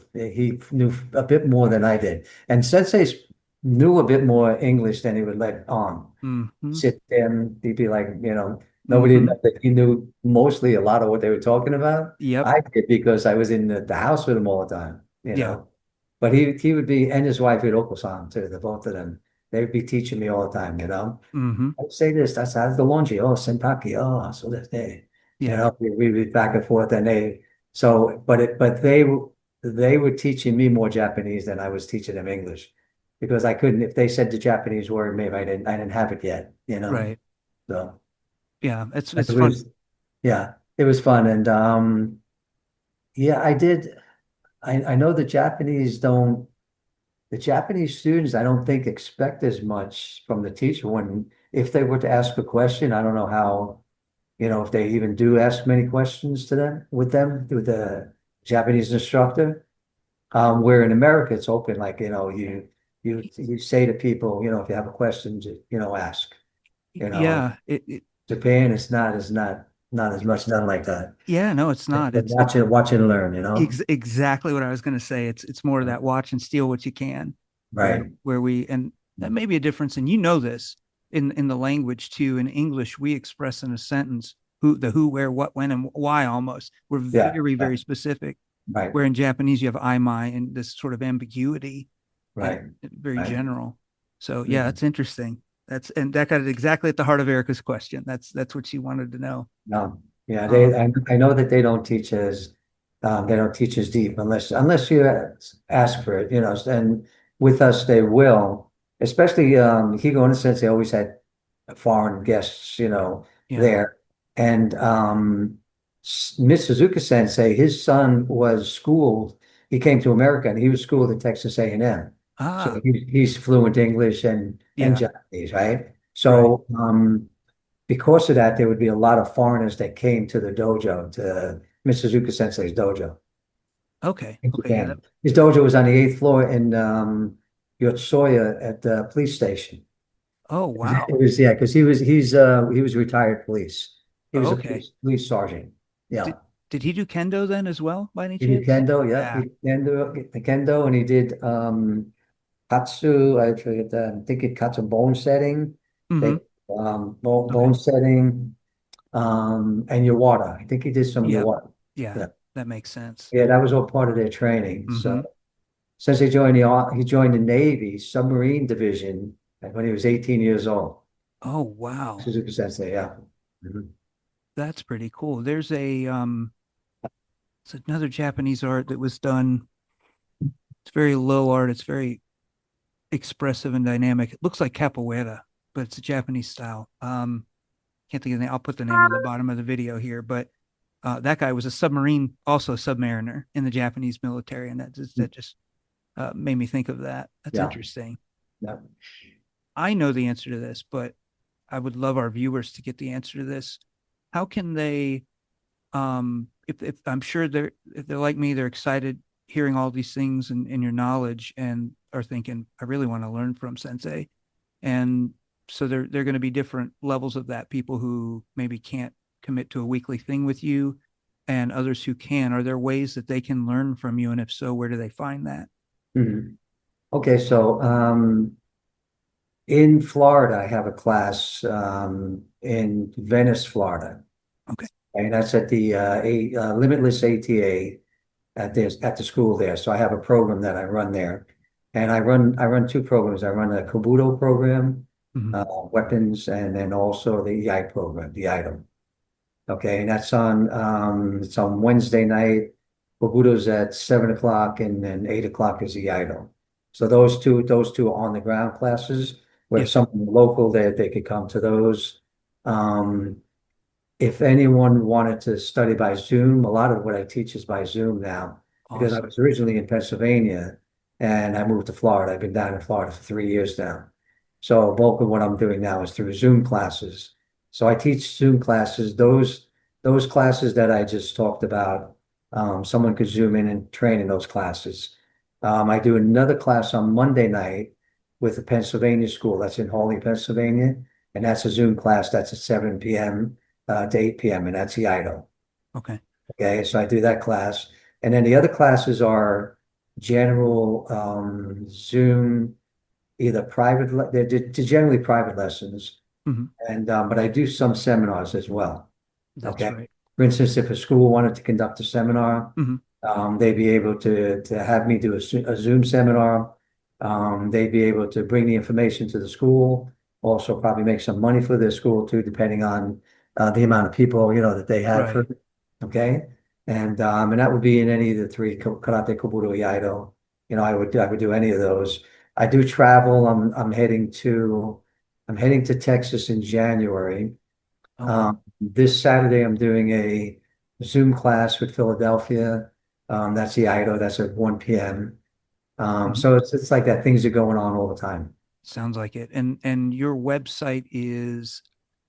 a bit more than I did. And Sensei knew a bit more English than he would let on. Mm-hmm. Sit there and he'd be like, nobody Mm-hmm. knew that he knew mostly a lot of what they were talking about. Yep. I did because I was in the house with him all the time. Yeah. But he would be, and his wife Hiroko-san too, the both of them. they'd be teaching me all the time, you know. Mm-hmm. I'd say this, that's how's the laundry. Oh, sentaki. Oh, so that's there. You Yeah. know, we'd be back and forth, and they were teaching me more Japanese than I was teaching them English, because I couldn't. If they said the Japanese word, maybe I didn't have it yet, you know. Right. So Yeah. it It's fun. was, yeah, it was fun, and yeah, I did. I know the Japanese students, I don't think expect as much from the teacher when if they were to ask a question. I don't know how, you know, if they even do ask many questions to with the Japanese instructor. Where in America it's open, like, you know, you say to people, you know, if you have a question, you know, ask. You know, Yeah. Japan it's not as much done like that. Yeah. No, it's not. But watch and learn, you know? Exactly what I was going to say. It's more of that watch and steal what you can, Right. where we and that may be a difference. And you know this in the language too. In English, we express in a sentence who, where, what, when, and why. Almost we're Yeah. very Yeah. very specific. Right. Where in Japanese you have I my and this sort of ambiguity Right. and very Right. general. So yeah, Mhm. that's interesting. And that got it exactly at the heart of Erica's question. That's what she wanted to know. No. Yeah, Um, I know that they don't teach as deep unless you ask for it, you know, and with us they will, especially Higaonna Sensei always had foreign guests, you know, yeah. there. And Mitsuzuka Sensei, his son was schooled, he came to America and he was schooled at Texas A&M. So Ah, he's fluent English and yeah. Japanese, right? Right. So because of that, there would be a lot of foreigners that came to the dojo, to Mitsuzuka Sensei's dojo Okay. in Okay. Yeah. Japan. His dojo was on the eighth floor in Yotsuya at the police station. Oh, It wow. was, yeah, because he was retired police. He was a Okay. police sergeant. Did Yeah. did he do kendo then as well, by any He did chance? kendo, yeah. Yeah. The kendo, and he did katsu, I forget I think it katsu bone setting. Mm-hmm. They Okay. bone setting. And your water. I think he did some of your Yep. water. Yeah. Yeah. That makes sense. Yeah, that was all part of their training. Mm-hmm. So since he joined the Navy submarine division when he was 18 years old. Oh, wow. Suzuki Sensei, yeah. Mhm. That's pretty cool. It's another Japanese art that was done. It's very low art. It's very expressive and dynamic. It looks like capoeira, but it's a Japanese style. Can't think of the name. I'll put the name on the bottom of the video here, but that guy was a submarine, also a submariner in the Japanese military, and that just made me think of that. That's Yeah. interesting. Yeah. I know the answer to this, but I would love our viewers to get the answer to this. How can they, if I'm sure if they're like me, they're excited hearing all these things and your knowledge and are thinking, I really want to learn from Sensei. And so they're going to be different levels of that. People who maybe can't commit to a weekly thing with you and others who can. Are there ways that they can learn from you? And if so, where do they find that? Mhm. Okay, so in Florida, I have a class in Venice, Florida, Okay. and that's at the Limitless ATA at the school there. So I have a program that I run there, and I run two programs. I run a Kobudo program, Mm-hmm. weapons, and then also the EI program, the item. Okay, and it's on Wednesday night. Kobudo's at 7 o'clock, and then 8 o'clock is the item. So those two are on the ground classes. Where if Yep. someone local there, they could come to those. Um, if anyone wanted to study by Zoom, a lot of what I teach is by Zoom now, because I Awesome. was originally in Pennsylvania and I moved to Florida. I've been down in Florida for 3 years now. So bulk of what I'm doing now is through Zoom classes. So I teach Zoom classes. Those classes that I just talked about, someone could Zoom in and train in those classes. I do another class on Monday night with the Pennsylvania school. That's in Hawley, Pennsylvania, and that's a Zoom class. That's at 7 p.m. To 8 p.m. and that's the idol. Okay. Okay, so I do that class, and then the other classes are general Zoom, either private. They're generally private lessons, Mm-hmm. and but I do some seminars as well. That's Okay, right. for instance, if a school wanted to conduct a seminar, Mm-hmm. they'd be able to have me do a Zoom seminar. They'd be able to bring the information to the school, also probably make some money for their school too, depending on the amount of people, that they have for, Right. okay? And that would be in any of the three, karate, kobudo, iaido. I would do any of those. I do travel. I'm heading to Texas in January. Oh, wow. This Saturday, I'm doing a Zoom class with Philadelphia. That's the iaido. That's at 1 p.m. Mhm. So it's like that. Things are going on all the time. Sounds like it. And your website is,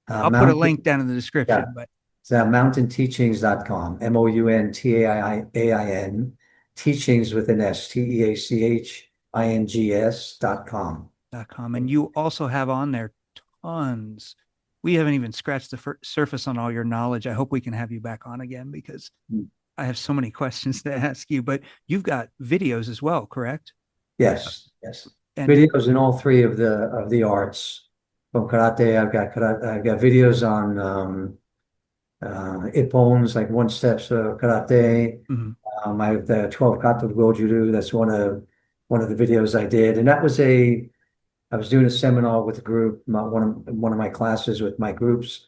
I'll put a link Mountain, down in the yeah, description, but it's mountainteachings.com, mountain, teachings with an S, teachings.com. .com. And you also have on there tons. We haven't even scratched the surface on all your knowledge. I hope we can have you back on again because I have so many questions to ask you. But you've got videos as well, correct? Yes, yes. And Videos in all three of the arts. From karate, I've got videos on Ippon's, like one steps karate. mhm, I have the 12 kata of Goju Ryu. That's one of the videos I did, and I was doing a seminar with a group, one of my classes with my groups,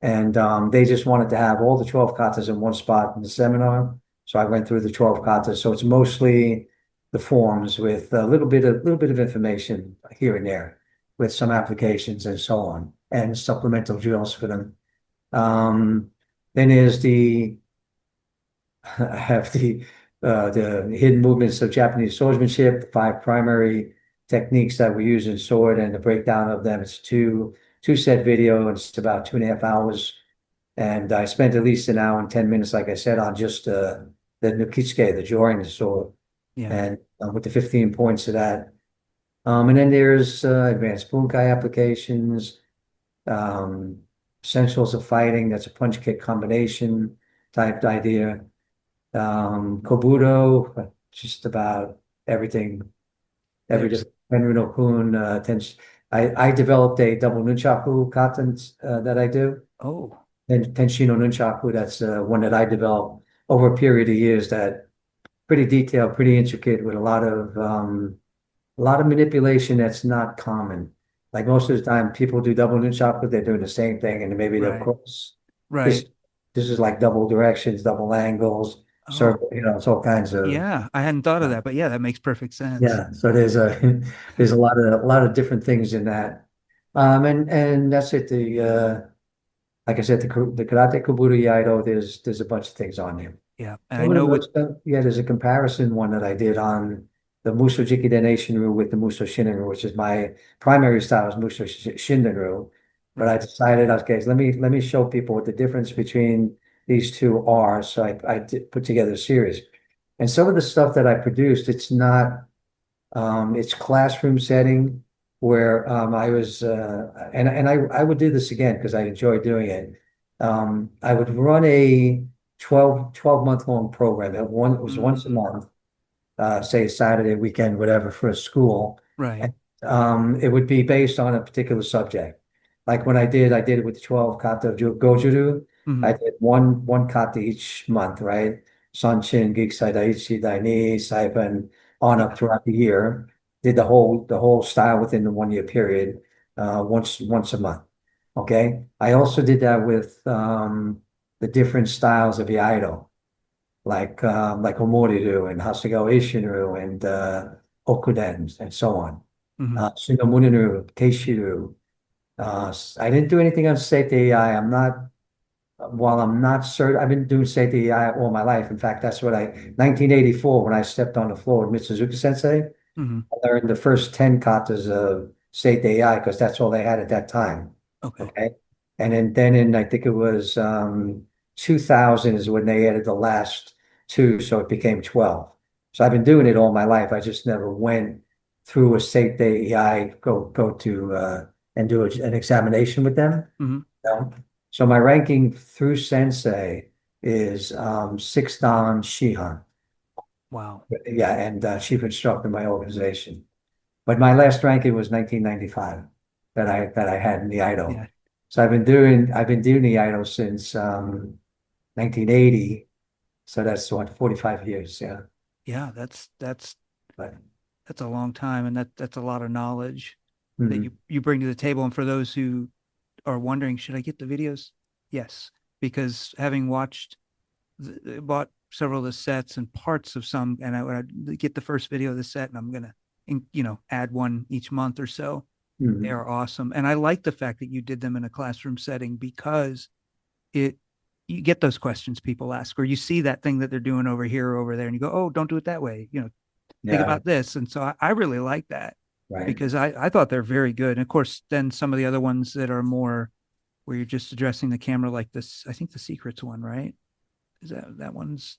and they just wanted to have all the 12 katas in one spot in the seminar. So I went through the 12 katas. So it's mostly the forms with a little bit of information here and there, with some applications and so on, and supplemental drills for them. Um, then there's I have the hidden movements of Japanese swordsmanship, the five primary techniques that we use in sword, and the breakdown of them. It's two set video, and it's about 2.5 hours. And I spent at least an hour and 10 minutes, like I said, on just the Nukitsuke, the drawing the sword, yeah, and with the 15 points of that. And then there's advanced bunkai applications, um, essentials of fighting. That's a punch kick combination type idea. Kobudo, just about everything, every there's, different Tenryu no Kun, I developed a double nunchaku kata that I do. oh, And Tenshino nunchaku, that's one that I developed over a period of years, that pretty detailed, pretty intricate, with a lot of manipulation that's not common. Like most of the time, people do double nunchaku, they're doing the same thing, and maybe they'll right, cross. right. This this is like double directions, double angles, Oh, circle, it's all kinds of. yeah. I hadn't thought of that, but yeah, that makes perfect sense. Yeah, so there's a there's a lot of different things in that. And that's it. Like I said, the karate kobudo iaido, there's a bunch of things on there. Yeah. And I Some of know them, what, yeah, there's a comparison one that I did on the Muso Shinden Ryu with the Muso Shinden Ryu, which is my primary style is Muso Shinden Ryu. But I right. decided, okay, let me show people what the difference between these two are. So I did put together a series. And some of the stuff that I produced, it's classroom setting where I was, and I would do this again because I enjoy doing it. I would run a 12 month long program. It was once a Mm, month, say Saturday, weekend, whatever, for a school. right. And, it would be based on a particular subject. Like when I did it with 12 kata of Goju Ryu. I Mhm. did one kata each month, right? San Shin, Gikusai, Daiichi, Daini, Saipan, on up Yeah. throughout the year. Did the whole style within the 1 year period, once a month. Okay. I also did that with the different styles of Iaido, like Omori-ryu and Hasegawa-Isshin-ryu and Okuden and so on. Mhm. Shinomune-ryu, Keishi-ryu. I didn't do anything on Seite AI. While I'm not certain, I've been doing Seite AI all my life. In fact, 1984, when I stepped on the floor with Mitsuzuka Sensei, Mhm. I learned the first 10 katas of Seite AI because that's all they had at that time. Okay. Okay. And then in, I think it was 2000 is when they added the last two, so it became 12. So I've been doing it all my life. I just never went through a Seite AI, go to and do an examination with them. Mhm. No. So my ranking through Sensei is 6 Dan Shihan. Wow. Yeah, and chief instructor in my organization. But my last ranking was 1995 that I had in the Yeah. idol. So I've been doing the idol since 1980. So that's what, 45 years. Yeah. Yeah. That's But that's a long time, and that's a lot of knowledge that Mhm. you bring to the table. And for those who are wondering, should I get the videos? Yes, because having bought several of the sets and parts of some, and I get the first video of the set, and I'm gonna, add one each month or so. They Mhm. are awesome, and I like the fact that you did them in a classroom setting because it you get those questions people ask, or you see that thing that they're doing over here or over there, and you go, "Oh, don't do it that way." Think Yeah, about this. And so I really like that right. because I thought they're very good. And of course, then some of the other ones that are more where you're just addressing the camera like this. I think the secrets one, right? Is that one's?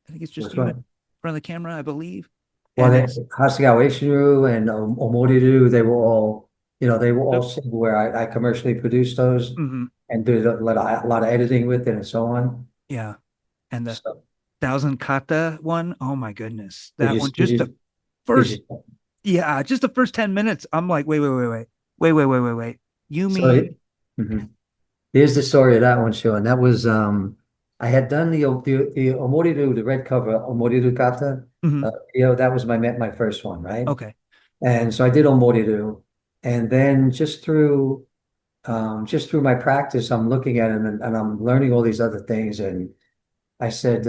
I think it's just Which you in one? front of the camera, I believe. Well, And they, it's Hasegawa Eishiru and Omori-ryu, they were all, they were all oh, where I commercially produced those mhm, and did a lot of editing with it and so on. yeah. And the So thousand kata one, oh my goodness, did that you one, did just the you did first, you yeah, just the first 10 minutes. I'm like, wait. You so mean? mhm. Here's the story of that one, Sean. That was I had done the Omori-ryu, the red cover Omori-ryu kata. Mhm, That was my first one, right? okay. And so I did Omori-ryu, and then just through my practice, I'm looking at it and I'm learning all these other things. And I said,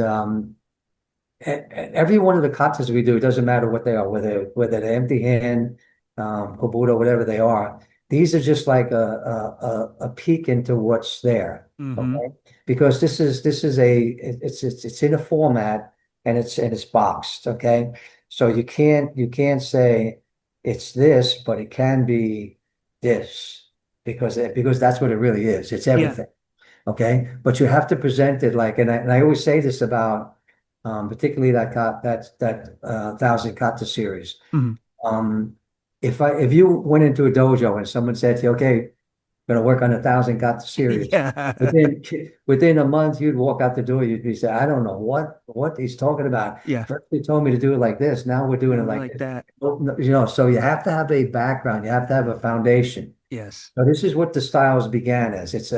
every one of the katas we do, it doesn't matter what they are, whether they're empty hand, kobudo, whatever they are. These are just like a peek into what's there. Mm-hmm. Okay, because it's in a format and it's boxed. Okay, so you can't say it's this, but it can be this because that's what it really is. It's Yeah. everything. Okay, but you have to present it like, and I always say this about particularly that thousand kata series. Mhm. Um, if you went into a dojo and someone said to you, "Okay, going to work on a thousand kata series," Yeah. within a month, you'd walk out the door, you'd be saying, "I don't know what he's talking about. Yeah. First, he told me to do it like this. Now we're doing No, it we like like this." that. So you have to have a background, you have to have a foundation. Yes. So this is what the styles began as. This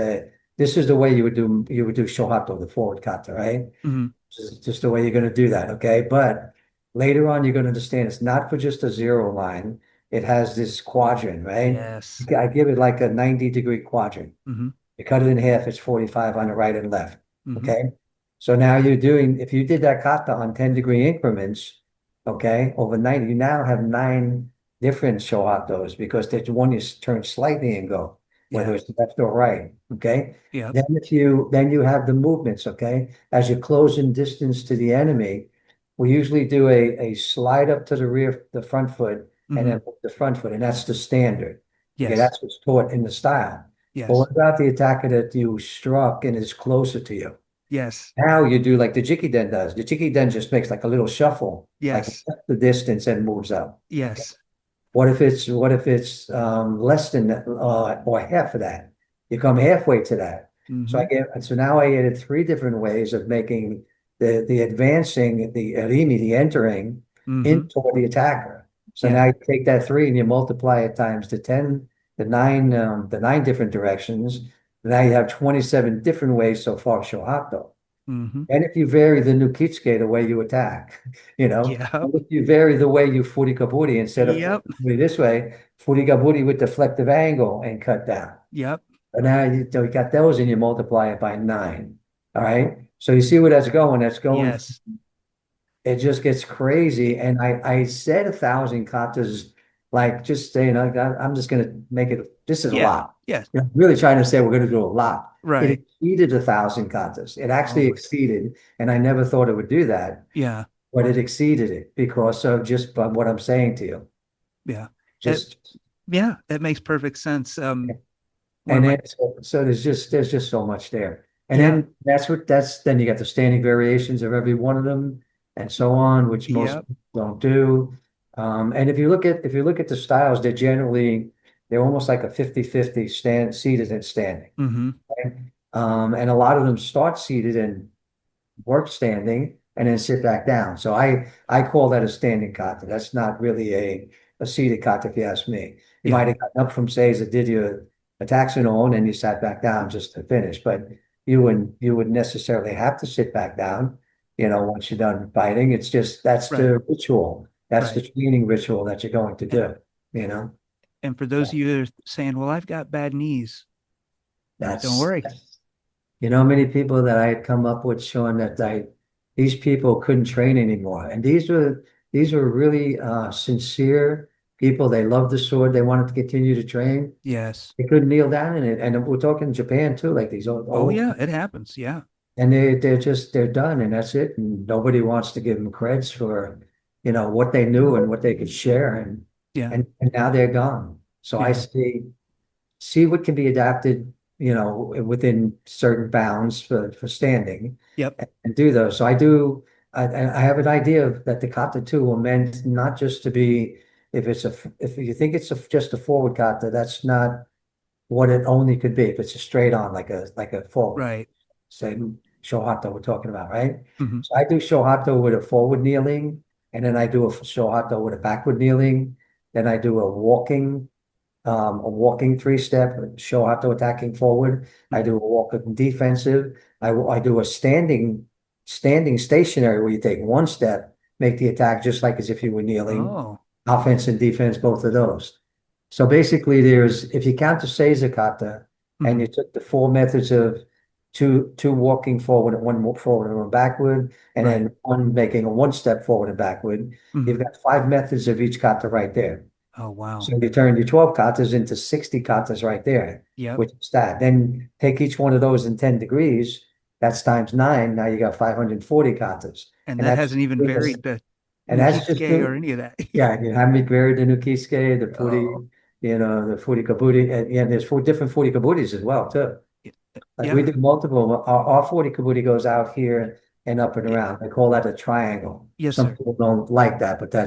is the way you would do shohato, the forward kata, right? Mhm. Just the way you're going to do that, okay? But later on, you're going to understand it's not for just a zero line. It has this quadrant, right? Yes. I give it like a 90-degree quadrant. Mhm. You cut it in half, it's 45 on the right and left, Mhm. okay? So now if you did that kata on 10-degree increments, okay, over 90, you now have nine different shohatos because there's one you turn slightly and go, Yeah. whether it's left or right, okay? Yep. Then you have the movements, okay? As you close in distance to the enemy, we usually do a slide up to the rear, the front foot, and Mhm. then the front foot, and that's the standard. Okay, Yes. that's what's taught in the style. But Yes. what about the attacker that you struck and is closer to you? Yes. Now you do like the Jikiden does. The Jikiden just makes like a little shuffle, like Yes. the distance and moves up. Okay. Yes. What if it's less than that, or half of that? You come halfway to that. Mhm. So now I added three different ways of making the advancing, the erimi, the entering Mhm. into the attacker. So Yeah. now you take that three and you multiply it times the 10, the nine different directions. Now you have 27 different ways so far, Shohato. Mhm. And if you vary the Nukitsuke, the way you attack, Yep. and if you vary the way you furikaburi, instead of Yep. furikaburi this way, furikaburi with deflective angle and cut down. Yep. But now you got those and you multiply it by nine. All right. So you see where that's going? That's going, Yes. it just gets crazy. And I said a thousand katas, like just saying, I'm just going to make it, this is a Yeah. lot. Yes. Really trying to say we're going to do a lot. It Right. exceeded a thousand katas. It Oh actually my. exceeded, and I never thought it would do that, Yeah. but it exceeded it because of just by what I'm saying to you. Yeah. It, Just yeah. That makes perfect sense. One of and my. then so there's just so much there. And Yeah. then then you got the standing variations of every one of them and so on, which most Yep. people don't do. And if you look at the styles, they're almost like a 50-50 stand seated and standing. Mhm. Right? And a lot of them start seated and work standing and then sit back down. So I call that a standing kata. That's not really a seated kata, if you ask me. You Yeah. might have gotten up from say as it did your attacks and all, and then you sat back down just to finish. But you wouldn't necessarily have to sit back down, once you're done fighting. It's just that's Right. the ritual. That's the right. training ritual that you're going to do, you know? And for those of you that are saying, well, I've got bad knees, don't That's, worry. you know, many people that I had come up with showing that these people couldn't train anymore. And these were really sincere people. They loved the sword. They wanted to continue to train. Yes. They couldn't kneel down in it. And we're talking Japan too, like these Oh, old, yeah, it happens. Yeah. and they're done and that's it. And nobody wants to give them creds for, what they knew and what they could share. And Yeah. and now they're gone. So I Yeah. see what can be adapted, within certain bounds for standing Yep. and do those. So I have an idea that the kata too will meant not just to be, if you think it's just a forward kata, that's not what it only could be. If it's a straight on, like a forward, Right. say shohato we're talking about, right? Hmm. So I do shohato with a forward kneeling, and then I do a shohato with a backward kneeling. Then I do a walking three-step, shohato attacking forward. I Hmm. do a walking defensive. I do a standing stationary where you take one step, make the attack just like as if you were kneeling. Oh. Offense and defense, both of those. So basically, if you count the Seiza kata and Hmm. you took the four methods of two walking forward and one forward and one backward, and Right. then one making a one step forward and backward, you've Hmm. got five methods of each kata right there. Oh, wow. So you turn your 12 katas into 60 katas right there, Yep. which is that. Then take each one of those in 10 degrees. That's times nine. Now you got 540 katas. And And that that's hasn't even varied the and that's just Nukitsuke or doing, any of that. yeah, you have me buried the Nukiske, the Oh, Furi, the Furi Kabudi, and yeah, there's four different Furi Kabudis as well, too. Like we yeah. do multiple, our 40 Kabudi goes out here and up and around. They call that a triangle. Yes, Some sir. people don't like that, but Yeah.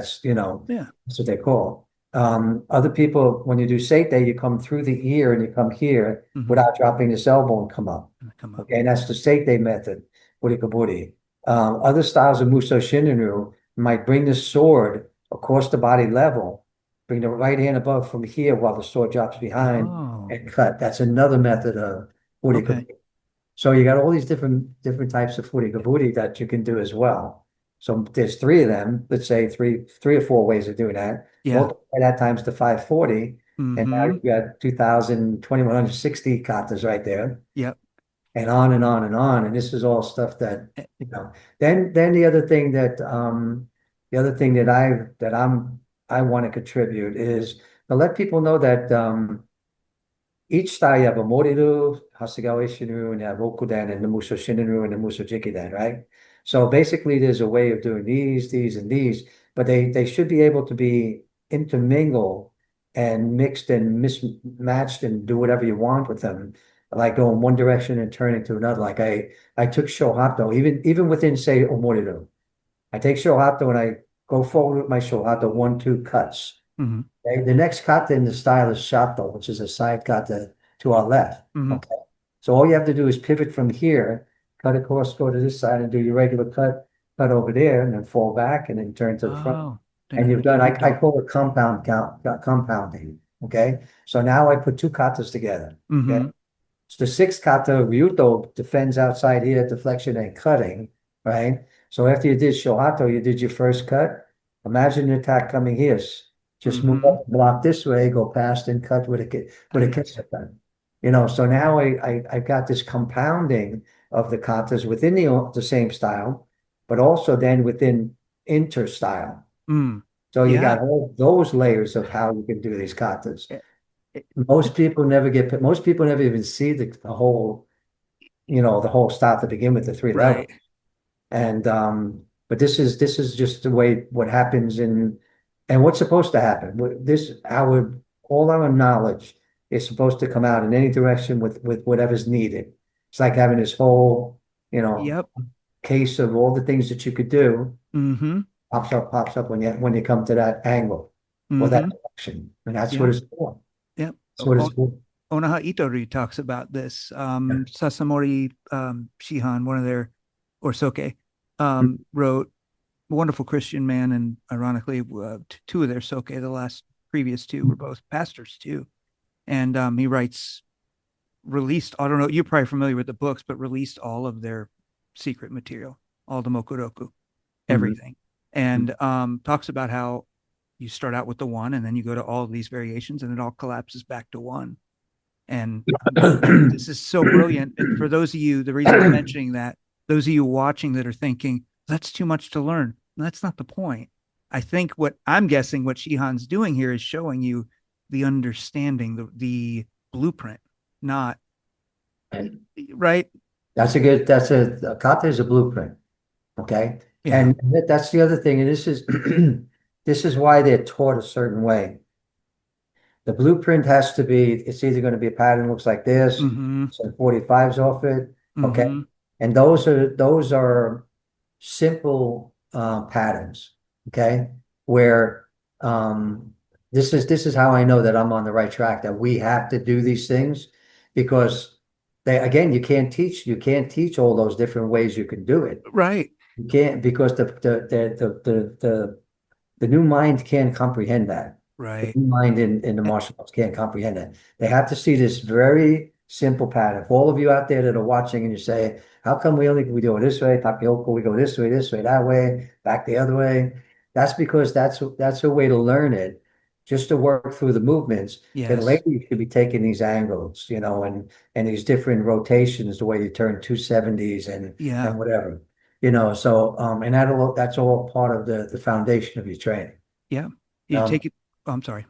that's what they call. Other people, when you do Seite, you come through the ear and you come here Hmm. without dropping this elbow and come up. Come up. Okay, and that's the Seite method, Furi Kabudi. Other styles of Muso Shinden Ryu might bring the sword across the body level, bring the right hand above from here while the sword drops behind Oh, and cut. That's another method of Furi okay. Kabudi. So you got all these different types of footy kabuddi that you can do as well. So there's three of them. Let's say three or four ways of doing that. Yeah. Multiply that times the 540, and now Hmm. you've got 2,160 katas right there, Yep. and on and on and on. And this is all stuff that Eh, you know. Then the other thing that I want to contribute is to let people know that each style you have a Moriru, Hasegawa Ishinryu, and you have Okuden and the Muso Shinden and the Muso Jikiden, right? So basically there's a way of doing these, and these, but they should be able to be intermingled and mixed and mismatched and do whatever you want with them. Like go in one direction and turn into another. Like I took Shohato, even within say Omoriru. I take Shohato and I go forward with my Shohato, 1, 2 cuts. Hmm. Okay, the next kata in the style is shato, which is a side kata to our left. Hmm. Okay, so all you have to do is pivot from here, cut across, go to this side, and do your regular cut over there, and then fall back, and then turn to the front. Oh, And you've done. I Nitten-ryu. call it compounding. Okay, so now I put two katas together. Okay, Hmm. so the sixth kata, Ryuto, defends outside here, deflection and cutting, right? So after you did Shohato, you did your first cut. Imagine the attack coming here. Just move Hmm. up, block this way, go past and cut with a kiss gun. So now I've got this compounding of the katas within the same style, but also then within inter style. Mm. So you Yeah. got all those layers of how you can do these katas. Eh, eh, Most people never even see the whole style to begin with, the three levels. Right. And but this is just the way what happens and what's supposed to happen. All our knowledge is supposed to come out in any direction with whatever's needed. It's like having this whole, Yep. case of all the things that you could do Hmm. pops up when you come to that angle or that Hmm. direction. And that's what Yeah. it's for. Yep. That's what it's for. Onaha Itori talks about this. Sasamori Shihan, one of their, or Soke, wrote Wonderful Christian Man, and ironically, two of their Soke, the last previous two, were both pastors too. And he writes, released, I don't know, you're probably familiar with the books, but released all of their secret material, all the Mokuroku, Mhm. everything. and talks about how you start out with the one and then you go to all of these variations and it all collapses back to one. And this is so brilliant. And for those of you, the reason I'm mentioning that, those of you watching that are thinking, that's too much to learn. That's not the point. I think what I'm guessing what Shihan's doing here is showing you the understanding, the blueprint, not right. That's a kata is a blueprint. Okay. Yeah. And that's the other thing. And this is, this is why they're taught a certain way. The blueprint has to be, it's either going to be a pattern looks like this, Mm-hmm. some 45s off it. Okay. Mm-hmm. And those are simple patterns. Okay. Where this is how I know that I'm on the right track, that we have to do these things because they again you can't teach all those different ways you can do it. Right. You can't because the new mind can't comprehend that. The Right. new mind in the martial arts can't comprehend that. They have to see this very simple pattern. For all of you out there that are watching and you say, how come we do it this way? Tapioca, we go this way, that way, back the other way. That's because that's a way to learn it, just to work through the movements. Then Yes. later you should be taking these angles, and these different rotations, the way you turn 270s Yeah. and whatever. So and that's all part of the foundation of your training. Yeah. You Um, take it. Oh, I'm sorry.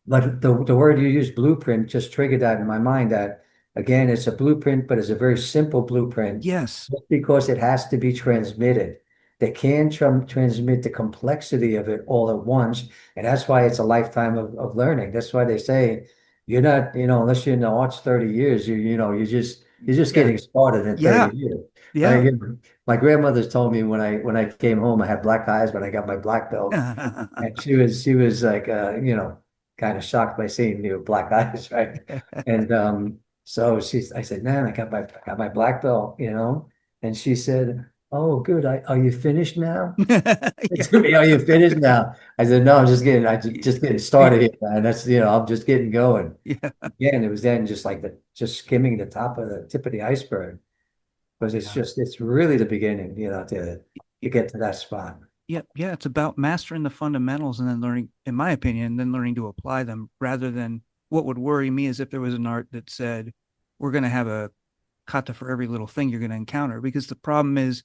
but the word you use, blueprint, just triggered that in my mind that again, it's a blueprint, but it's a very simple blueprint Yes. just because it has to be transmitted. They can transmit the complexity of it all at once. And that's why it's a lifetime of learning. That's why they say you're not, unless you're in the arts 30 years, you're just Yeah. getting started in Yeah. 30 years. Right? Yeah. My grandmother's told me when I came home, I had black eyes, but I got my black belt. And she was like kind of shocked by seeing black eyes, right? And so I said, man, I got my black belt, and she said, oh, good. Are you finished now? Yeah. To me, are you finished now? I said, no, I just getting started here, man. That's I'm just getting going. Yeah. Yeah, and it was then just skimming the top of the tip of the iceberg because Yeah. it's really the beginning, to get to that spot. Yeah. Yeah. It's about mastering the fundamentals and then learning, in my opinion, then learning to apply them rather than what would worry me is if there was an art that said, we're going to have a kata for every little thing you're going to encounter. Because the problem is,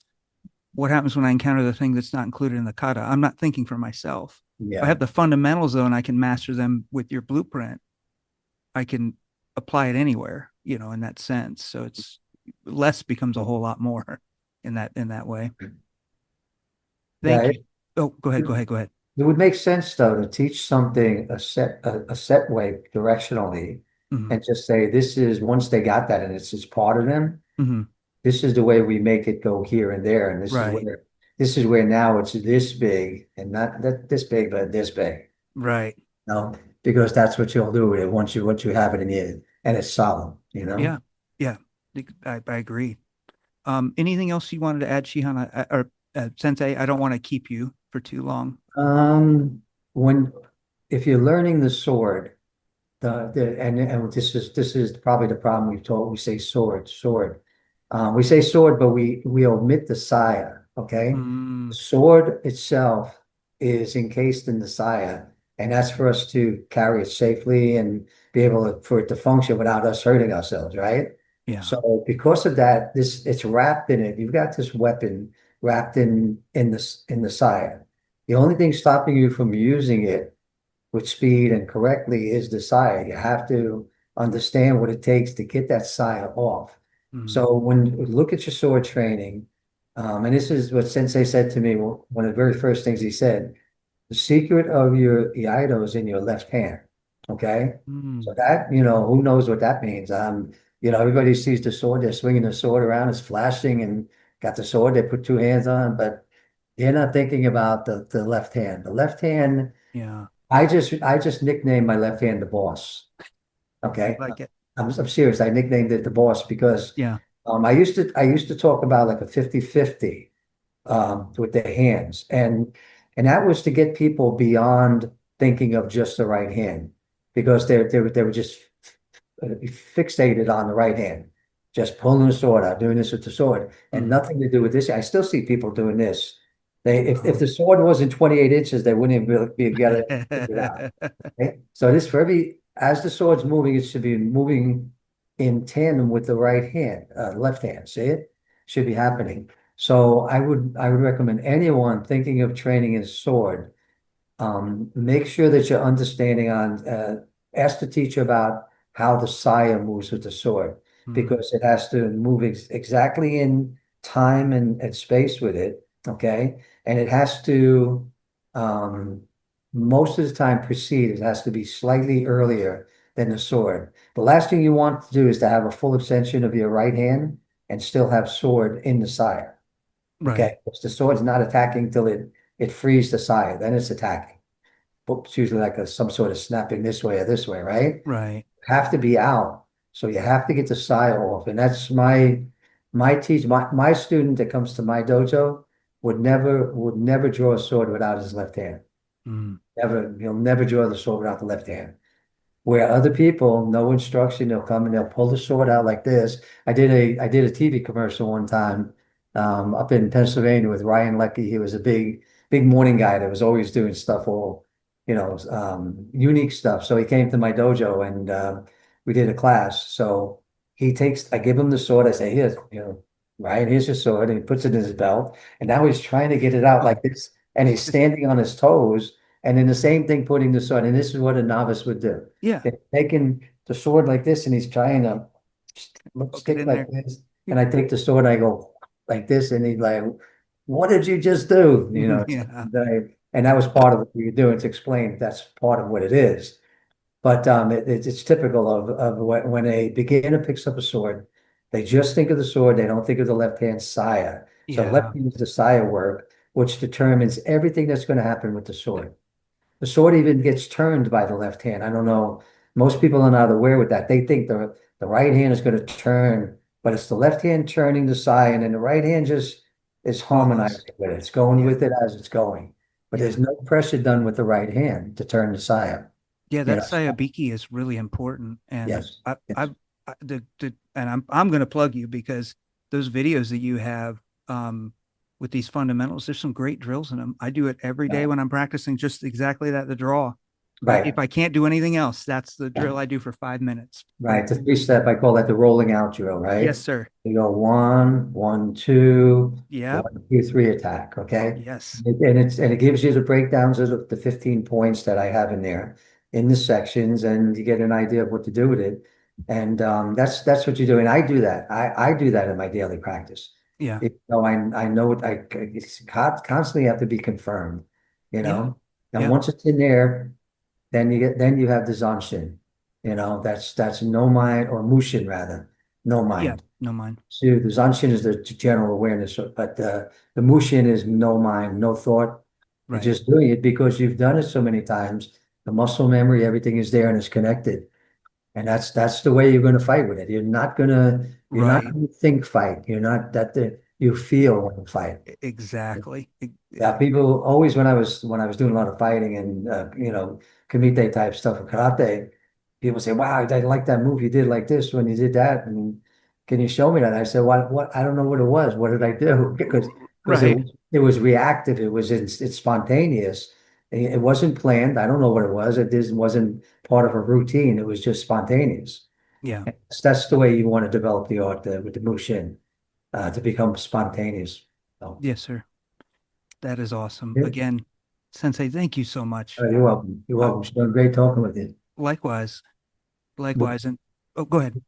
what happens when I encounter the thing that's not included in the kata? I'm not thinking for myself. If I Yeah. have the fundamentals though, and I can master them with your blueprint, I can apply it anywhere, in that sense. So it's less becomes a whole lot more in that way. Yeah, Thank you. Oh, go ahead. Go ahead. Go ahead. it would make sense though to teach something a set way directionally Mm-hmm. and just say this is once they got that and it's just part of them, Mm-hmm. this is the way we make it go here and there. And Right. this is where now it's this big and not that this big, but this big. Right. No, because that's what you'll do with it once you have it in you and it's solid. Yeah. Yeah. I agree. Anything else you wanted to add, Shihan, or Sensei? I don't want to keep you for too long. Um, when if you're learning the sword, and this is probably the problem we say sword. We say sword, but we omit the saya. Okay, Mm, the sword itself is encased in the saya, and that's for us to carry it safely and be able for it to function without us hurting ourselves, right? yeah. So because of that, it's wrapped in it. You've got this weapon wrapped in the saya. The only thing stopping you from using it with speed and correctly is the side. You have to understand what it takes to get that side off. Mm, So when you look at your sword training, and this is what Sensei said to me, one of the very first things he said, the secret of your iaido is in your left hand. Okay. So mm, that, who knows what that means? Everybody sees the sword, they're swinging the sword around, it's flashing and got the sword, they put two hands on, but they're not thinking about the left hand. The left hand yeah. I just nicknamed my left hand the boss. I Okay. like it. I'm serious. I nicknamed it the boss because Yeah. I used to talk about like a 50-50 with their hands. And that was to get people beyond thinking of just the right hand because they were just fixated on the right hand, just pulling the sword out, doing this with the sword, and Hmm. nothing to do with this. I still see people doing this If Oh. the sword wasn't 28 inches, they wouldn't even be able to figure it out. Okay? So this for as the sword's moving, it should be moving in tandem with the right hand, left hand. See it? Should be happening. So I would recommend anyone thinking of training in sword, make sure that you're understanding ask the teacher about how the saya moves with the sword, Mm, because it has to move exactly in time and space with it, okay? And it has to, um, most of the time precede, it has to be slightly earlier than the sword. The last thing you want to do is to have a full extension of your right hand and still have sword in the saya, right, okay? Because the sword's not attacking till it frees the saya, then it's attacking. But it's usually like some sort of snapping this way or this way, right? right. Have to be out. So you have to get the saya off. And that's my student that comes to my dojo would never draw a sword without his left hand. Mm, Never, he'll never draw the sword without the left hand. Where other people, no instruction, they'll come and they'll pull the sword out like this. I did a TV commercial one time, up in Pennsylvania with Ryan Leckie. He was a big morning guy that was always doing stuff all, unique stuff. So he came to my dojo and we did a class. So I give him the sword. I say, here's, Ryan, here's your sword. And he puts it in his belt. And now he's trying to get it out oh, like this. And he's standing on his toes. And then the same thing, putting the sword. And this is what a novice would do. yeah. They're taking the sword like this, and he's trying to Poke it stick in like there. this. And I take the sword, I go like this, and he's like, "What did you just do?" Yeah. And that was part of what we were doing to explain that's part of what it is. But it's typical of when a beginner picks up a sword, they just think of the sword, they don't think of the left hand saya. So Yeah. left hand is the saya work, which determines everything that's going to happen with the sword. The sword even gets turned by the left hand. I don't know. Most people are not aware with that. They think the right hand is going to turn, but it's the left hand turning the side, and then the right hand just is Follows. harmonizing with it. It's going Yeah. with it as it's going. But Yeah. there's no pressure done with the right hand to turn the side. Yeah. You That know, sayabiki is really important. And yes, yes, and I'm going to plug you because those videos that you have, um, with these fundamentals, there's some great drills in them. I do it every day yeah. when I'm practicing just exactly that, the draw. Right. If I can't do anything else, that's the drill I do for 5 minutes. But Right, the three-step, I call that the rolling out drill, yes, right? sir. You go one, one, two, Yep. 1, 2, 3 attack, okay? Yes. And it gives you the breakdowns of the 15 points that I have in there in the sections, and you get an idea of what to do with it. And that's what you do. And I do that. I do that in my daily practice. Yeah. I know it's constantly have to be confirmed, you Yeah. know? And Yeah. once it's in there, then you have the Zanshin. That's no mind, or Mushin rather, no Yeah. mind. No mind. So the Zanshin is the general awareness, but the Mushin is no mind, no thought. You're Right. just doing it because you've done it so many times. The muscle memory, everything is there and it's connected. And that's the way you're going to fight with it. You're not Right. gonna think fight. You're not you feel when you fight. Exactly. Yeah, people always, when I was doing a lot of fighting and kumite type stuff and karate, people say, "Wow, I like that move you did like this when you did that." And can you show me that? I said, "What? I don't know what it was. What did I do?" Because Right. it was reactive. It's spontaneous. It wasn't planned. I don't know what it was. It just wasn't part of a routine. It was just spontaneous. Yeah. That's the way you want to develop the art with the mushin, to become spontaneous. So, Yes, sir. That is awesome. yeah. Again, Sensei, thank you so much. Oh, you're welcome. You're Uh, welcome. It's been great talking with you. likewise. We'll, Likewise. And oh, go ahead.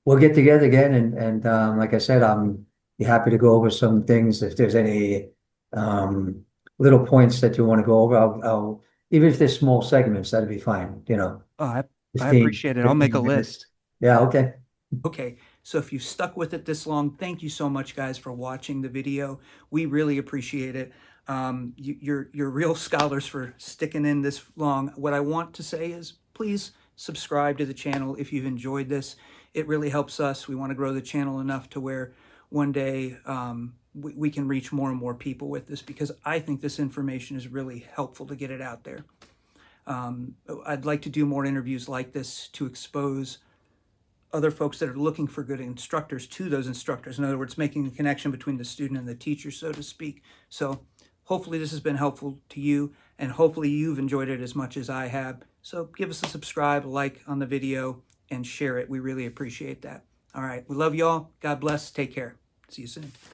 we'll get together again, and like I said, I'm happy to go over some things. If there's any um, little points that you want to go over, even if there's small segments, that'd be fine. Oh, I 15, appreciate it. I'll make a 15 minutes. list. Yeah, okay. Okay, so if you stuck with it this long, thank you so much, guys, for watching the video. We really appreciate it. You're real scholars for sticking in this long. What I want to say is, please subscribe to the channel if you've enjoyed this. It really helps us. We want to grow the channel enough to where one day we can reach more and more people with this, because I think this information is really helpful to get it out there. I'd like to do more interviews like this to expose other folks that are looking for good instructors to those instructors. In other words, making the connection between the student and the teacher, so to speak. So Hopefully this has been helpful to you, and hopefully you've enjoyed it as much as I have. So give us a subscribe, a like on the video, and share it. We really appreciate that. All right. We love y'all. God bless. Take care. See you soon.